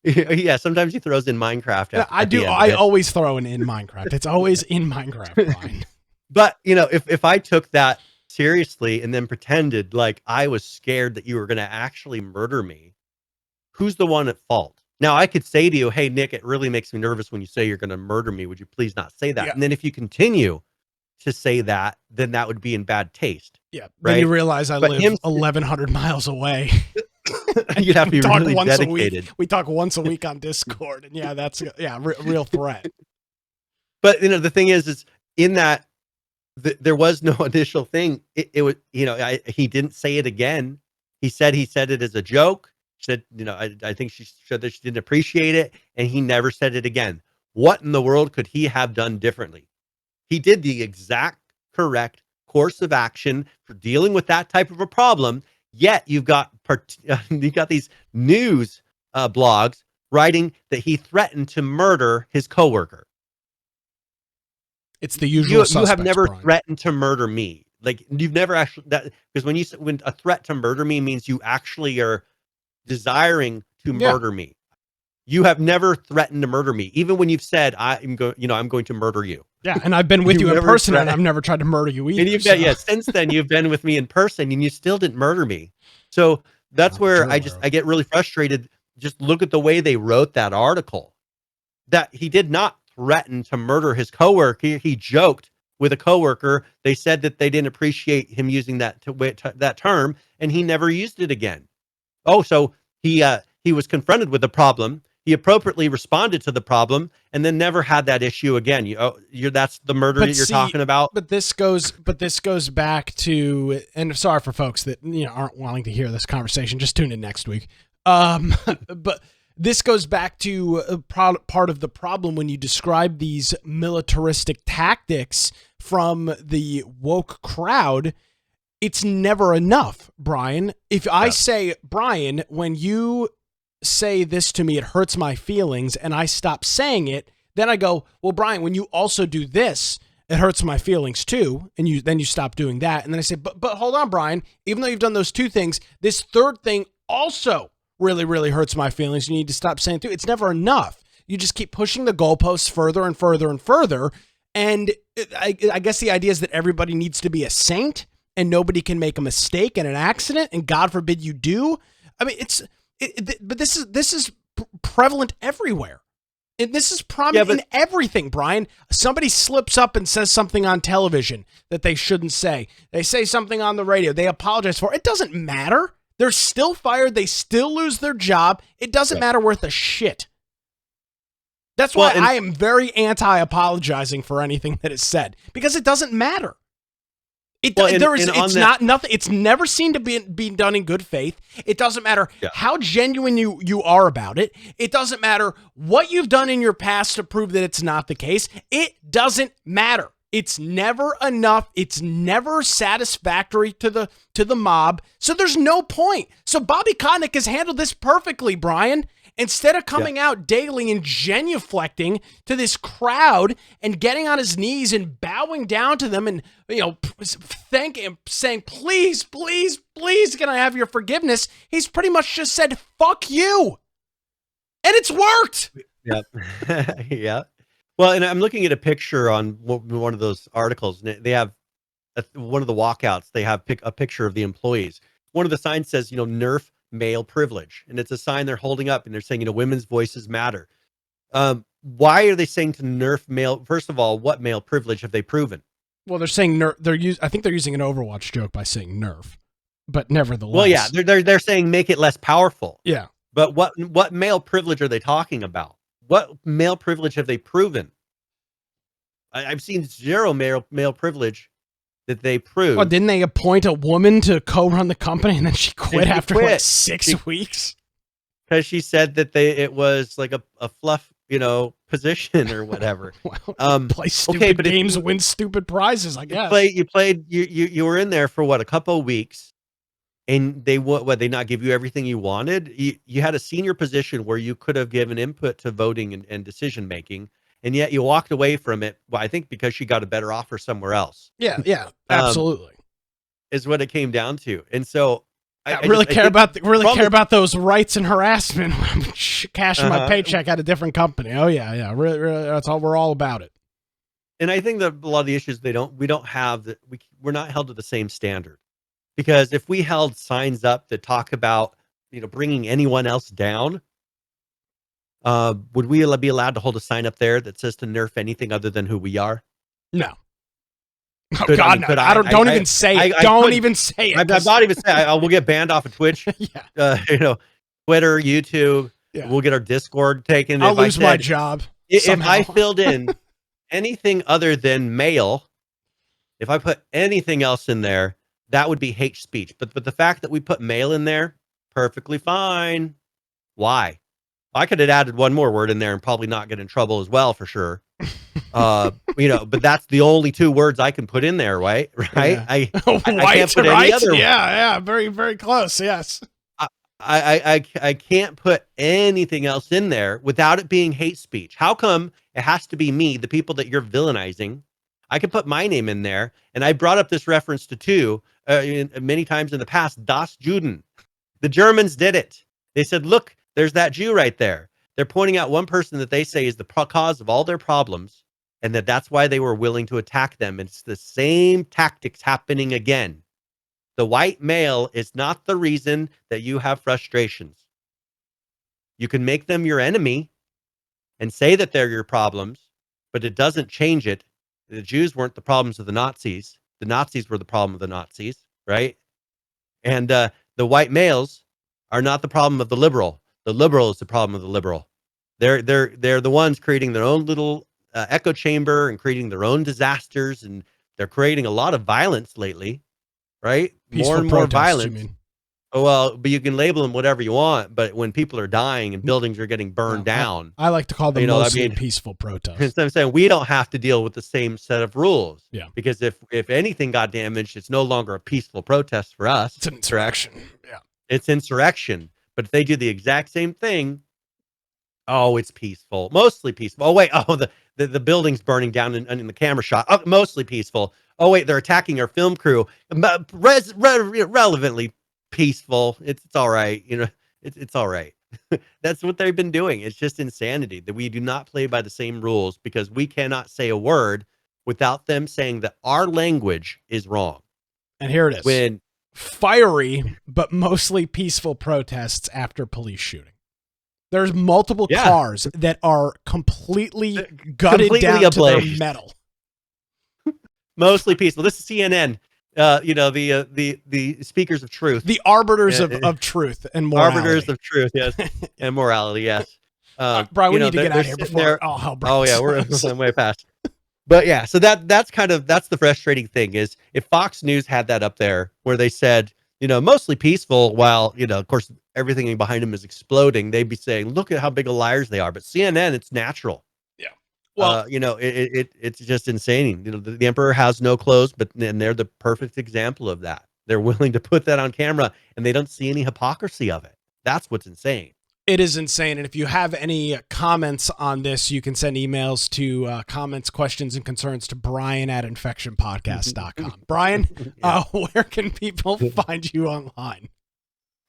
He says that, yeah, sometimes he throws in Minecraft. I do. I always throw in Minecraft. It's always in Minecraft, Brian. But if I took that seriously and then pretended like I was scared that you were going to actually murder me, who's the one at fault? Now, I could say to you, hey, Nick, it really makes me nervous when you say you're going to murder me. Would you please not say that? Yeah. And then if you continue to say that, then that would be in bad taste. Yeah. Right? Then you realize I But live 1,100 miles away. You'd have to be really dedicated. We talk once a week on Discord, and yeah, that's real threat. But the thing is in that there was no initial thing. It was, he didn't say it again. He said it as a joke. He said, I think she said that she didn't appreciate it, and he never said it again. What in the world could he have done differently? He did the exact correct course of action for dealing with that type of a problem. Yet you've got these news blogs writing that he threatened to murder his coworker. It's the usual suspects, you have never Brian. threatened to murder me. Like, you've never actually, because when a threat to murder me means you actually are desiring to murder me. You have never threatened to murder me, even when you've said I'm going to murder you. Yeah, and I've been with you in person, and I've never tried to murder you either. And since then you've been with me in person, and you still didn't murder me. So that's where I get really frustrated. Just look at the way they wrote that article. That he did not threaten to murder his coworker. He joked with a coworker. They said that they didn't appreciate him using that term, and he never used it again. Oh, so he was confronted with the problem. He appropriately responded to the problem, and then never had that issue again. That's the murder that you're talking about. But this goes back to, and sorry for folks that aren't wanting to hear this conversation. Just tune in next week. But this goes back to part of the problem when you describe these militaristic tactics from the woke crowd. It's never enough, Brian. If I say, Brian, when you say this to me, it hurts my feelings, and I stop saying it, then I go, well, Brian, when you also do this, it hurts my feelings too, and you stop doing that. And then I say, but hold on, Brian, even though you've done those two things, this third thing also really, really hurts my feelings. You need to stop saying it too. It's never enough. You just keep pushing the goalposts further and further and further. And I guess the idea is that everybody needs to be a saint, and nobody can make a mistake and an accident, and God forbid you do. I mean, but this is prevalent everywhere. And this is prominent in everything, Brian. Somebody slips up and says something on television that they shouldn't say. They say something on the radio. They apologize for it. It doesn't matter. They're still fired. They still lose their job. It doesn't matter worth a shit. That's why I am very anti-apologizing for anything that is said, because it doesn't matter. It's never seen to be done in good faith. It doesn't matter how genuine you are about it. It doesn't matter what you've done in your past to prove that it's not the case. It doesn't matter. It's never enough. It's never satisfactory to the mob. So there's no point. So Bobby Kotick has handled this perfectly, Brian. Instead of coming out daily and genuflecting to this crowd and getting on his knees and bowing down to them and, thanking, saying, please, please, please, can I have your forgiveness? He's pretty much just said, fuck you. And it's worked. Yeah. Yeah. Well, and I'm looking at a picture on one of those articles, and they have one of the walkouts. They have a picture of the employees. One of the signs says, nerf male privilege, and it's a sign they're holding up, and they're saying, women's voices matter. Why are they saying to nerf male? First of all, what male privilege have they proven? Well, they're saying nerf. I think they're using an Overwatch joke by saying nerf, but nevertheless. Well, yeah, they're saying make it less powerful. Yeah, but what male privilege are they talking about? What male privilege have they proven? I've seen zero male privilege that they proved. Well, didn't they appoint a woman to co-run the company, and then she quit after like 6 weeks? Because she said that it was like a fluff, position or whatever. Play stupid games, win stupid prizes, I guess. You were in there for a couple of weeks, and they not give you everything you wanted? You had a senior position where you could have given input to voting and decision making. And yet you walked away from it. Well, I think because she got a better offer somewhere else. Yeah, absolutely. Is what it came down to. And so I really care about those rights and harassment when I'm cashing my paycheck at a different company. Oh yeah, really, that's all. We're all about it. And I think that a lot of the issues we don't have that we're not held to the same standard. Because if we held signs up that talk about, bringing anyone else down, would we be allowed to hold a sign up there that says to nerf anything other than who we are? No. Oh God, no! Don't even say it. Don't even say it. I'm not even saying. We'll get banned off of Twitch. Yeah. Twitter, YouTube. Yeah. We'll get our Discord taken. I'll lose my job. If I filled in anything other than male, if I put anything else in there, that would be hate speech. But the fact that we put male in there, perfectly fine. Why? I could have added one more word in there and probably not get in trouble as well, for sure. But that's the only two words I can put in there, right? Yeah. I can't put any other. Yeah, very, very close. Yes. I can't put anything else in there without it being hate speech. How come it has to be me, the people that you're villainizing? I could put my name in there, and I brought up this reference to two many times in the past. Das Juden. The Germans did it. They said, look, there's that Jew right there. They're pointing out one person that they say is the cause of all their problems, and that's why they were willing to attack them. And it's the same tactics happening again. The white male is not the reason that you have frustrations. You can make them your enemy and say that they're your problems, but it doesn't change it. The Jews weren't the problems of the Nazis. The Nazis were the problem of the Nazis, right? And the white males are not the problem of the liberal. The liberal is the problem of the liberal. They're the ones creating their own little echo chamber and creating their own disasters, and they're creating a lot of violence lately, right? Peaceful more and more protests, violence. you mean? Oh, well, but you can label them whatever you want. But when people are dying and buildings are getting burned down, I like to call them mostly peaceful protests. I'm saying we don't have to deal with the same set of rules. Yeah. Because if anything got damaged, it's no longer a peaceful protest for us. It's an insurrection. Yeah. It's insurrection. But if they do the exact same thing, oh, it's peaceful. Mostly peaceful. Oh, wait. Oh, the building's burning down in the camera shot. Oh, mostly peaceful. Oh, wait, they're attacking our film crew. Relevantly peaceful. It's all right. It's all right. That's what they've been doing. It's just insanity that we do not play by the same rules, because we cannot say a word without them saying that our language is wrong. And here it is. When fiery, but mostly peaceful protests after police shooting. There's multiple cars that are completely gutted down ablaze to their metal. Mostly peaceful. This is CNN. The speakers of truth, the arbiters of truth and morality. Arbiters of truth, yes, and morality, yes. Brian, we need to get out of here before all hell breaks. Oh yeah, we're way past. But yeah, so that's the frustrating thing is if Fox News had that up there where they said, mostly peaceful, while of course everything behind them is exploding, they'd be saying, look at how big of liars they are. But CNN, it's natural. Well, it's just insane. The emperor has no clothes, and they're the perfect example of that. They're willing to put that on camera, and they don't see any hypocrisy of it. That's what's insane. It is insane. And if you have any comments on this, you can send emails to comments, questions, and concerns to brian@infectionpodcast.com. Brian, where can people find you online?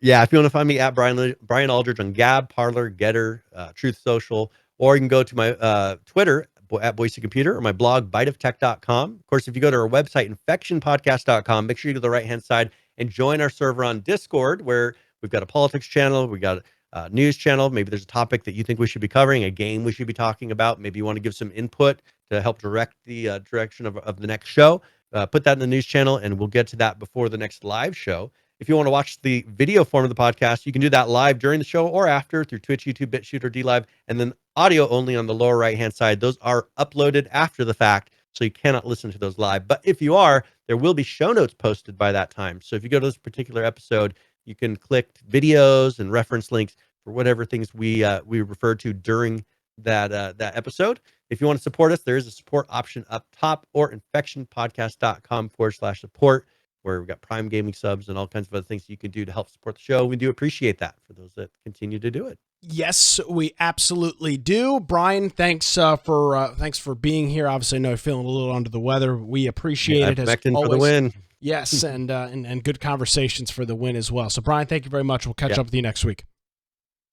Yeah, if you want to find me at Brian Aldridge on Gab, Parler, Getter, Truth Social. Or you can go to my Twitter at Boise Computer, or my blog, biteoftech.com. Of course, if you go to our website, infectionpodcast.com, make sure you go to the right-hand side and join our server on Discord, where we've got a politics channel, we've got a news channel. Maybe there's a topic that you think we should be covering, a game we should be talking about. Maybe you want to give some input to help direct the direction of the next show. Put that in the news channel, and we'll get to that before the next live show. If you want to watch the video form of the podcast, you can do that live during the show or after through Twitch, YouTube, BitChute, or DLive, and then audio only on the lower right-hand side. Those are uploaded after the fact, so you cannot listen to those live. But if you are, there will be show notes posted by that time. So if you go to this particular episode, you can click videos and reference links for whatever things we referred to during that episode. If you want to support us, there is a support option up top, or infectionpodcast.com/support. Where we've got Prime Gaming subs and all kinds of other things you can do to help support the show. We do appreciate that for those that continue to do it. Yes, we absolutely do. Brian, thanks for being here. Obviously, I know you're feeling a little under the weather. We appreciate it as always. For the win. Yes, and good conversations for the win as well. So, Brian, thank you very much. We'll catch up with you next week.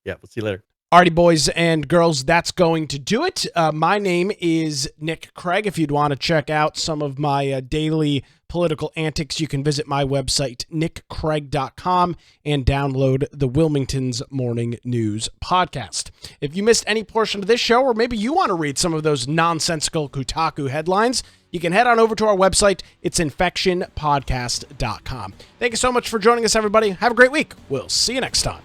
Yeah, we'll see you later. Alrighty, boys and girls, that's going to do it. My name is Nick Craig. If you'd want to check out some of my daily political antics, you can visit my website, nickcraig.com, and download the Wilmington's Morning News podcast. If you missed any portion of this show, or maybe you want to read some of those nonsensical Kotaku headlines, you can head on over to our website. It's infectionpodcast.com. Thank you so much for joining us, everybody. Have a great week. We'll see you next time.